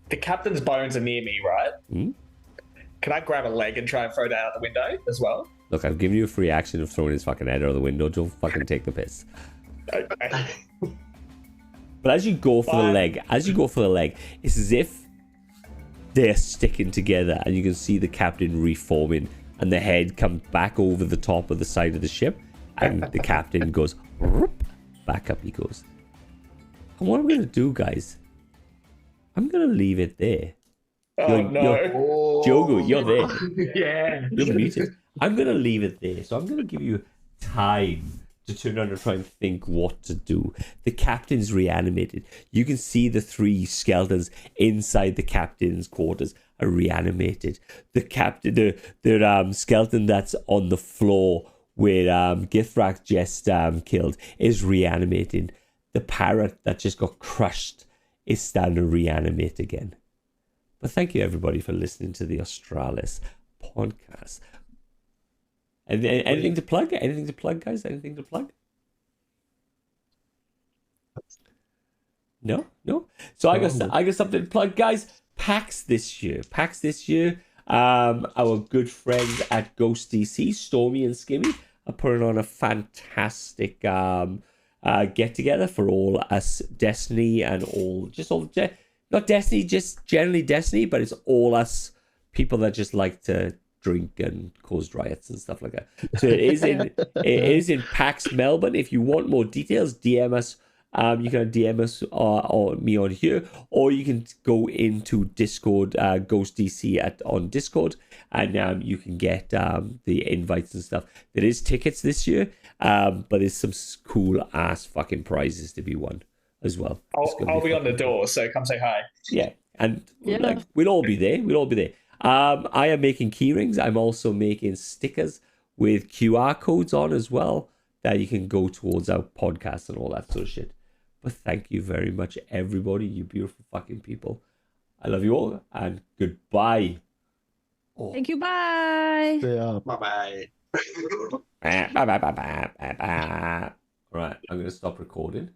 the captain's bones are near me, right? Hmm? Can I grab a leg and try and throw that out the window as well? Look, I've given you a free action of throwing his fucking head out of the window. Don't fucking take the piss. Okay. But as you go for the leg, it's as if they're sticking together, and you can see the captain reforming, and the head comes back over the top of the side of the ship, and the captain goes whoop, back up. He goes. And what I'm gonna do, guys? I'm gonna leave it there. Oh, no. Jogu, you're there. Yeah. You're muted. I'm going to leave it there. So I'm going to give you time to turn around and try and think what to do. The captain's reanimated. You can see the 3 skeletons inside the captain's quarters are reanimated. The captain, the skeleton that's on the floor where Githrak just killed is reanimating. The parrot that just got crushed is starting to reanimate again. But thank you, everybody, for listening to the Australis podcast. Anything to plug? Anything to plug, guys? Anything to plug? No. So I got something to plug, guys. PAX this year. Our good friends at Ghost DC, Stormy and Skimmy, are putting on a fantastic get together for all us Destiny and not Destiny, just generally Destiny, but it's all us people that just like to drink and cause riots and stuff like that. So it is in PAX Melbourne. If you want more details, DM us you can DM us or me on here, or you can go into Discord, Ghost DC on Discord, and you can get the invites and stuff. There is tickets this year, but there's some cool ass fucking prizes to be won as well. I'll be on the door, so come say hi. Yeah, and Yeah. we'll all be there. We'll all be there. I am making key rings. I'm also making stickers with QR codes on as well that you can go towards our podcast and all that sort of shit. But thank you very much, everybody, you beautiful fucking people. I love you all, and goodbye. Oh. Thank you. Bye. Yeah. Bye bye. Bye. All right, I'm going to stop recording.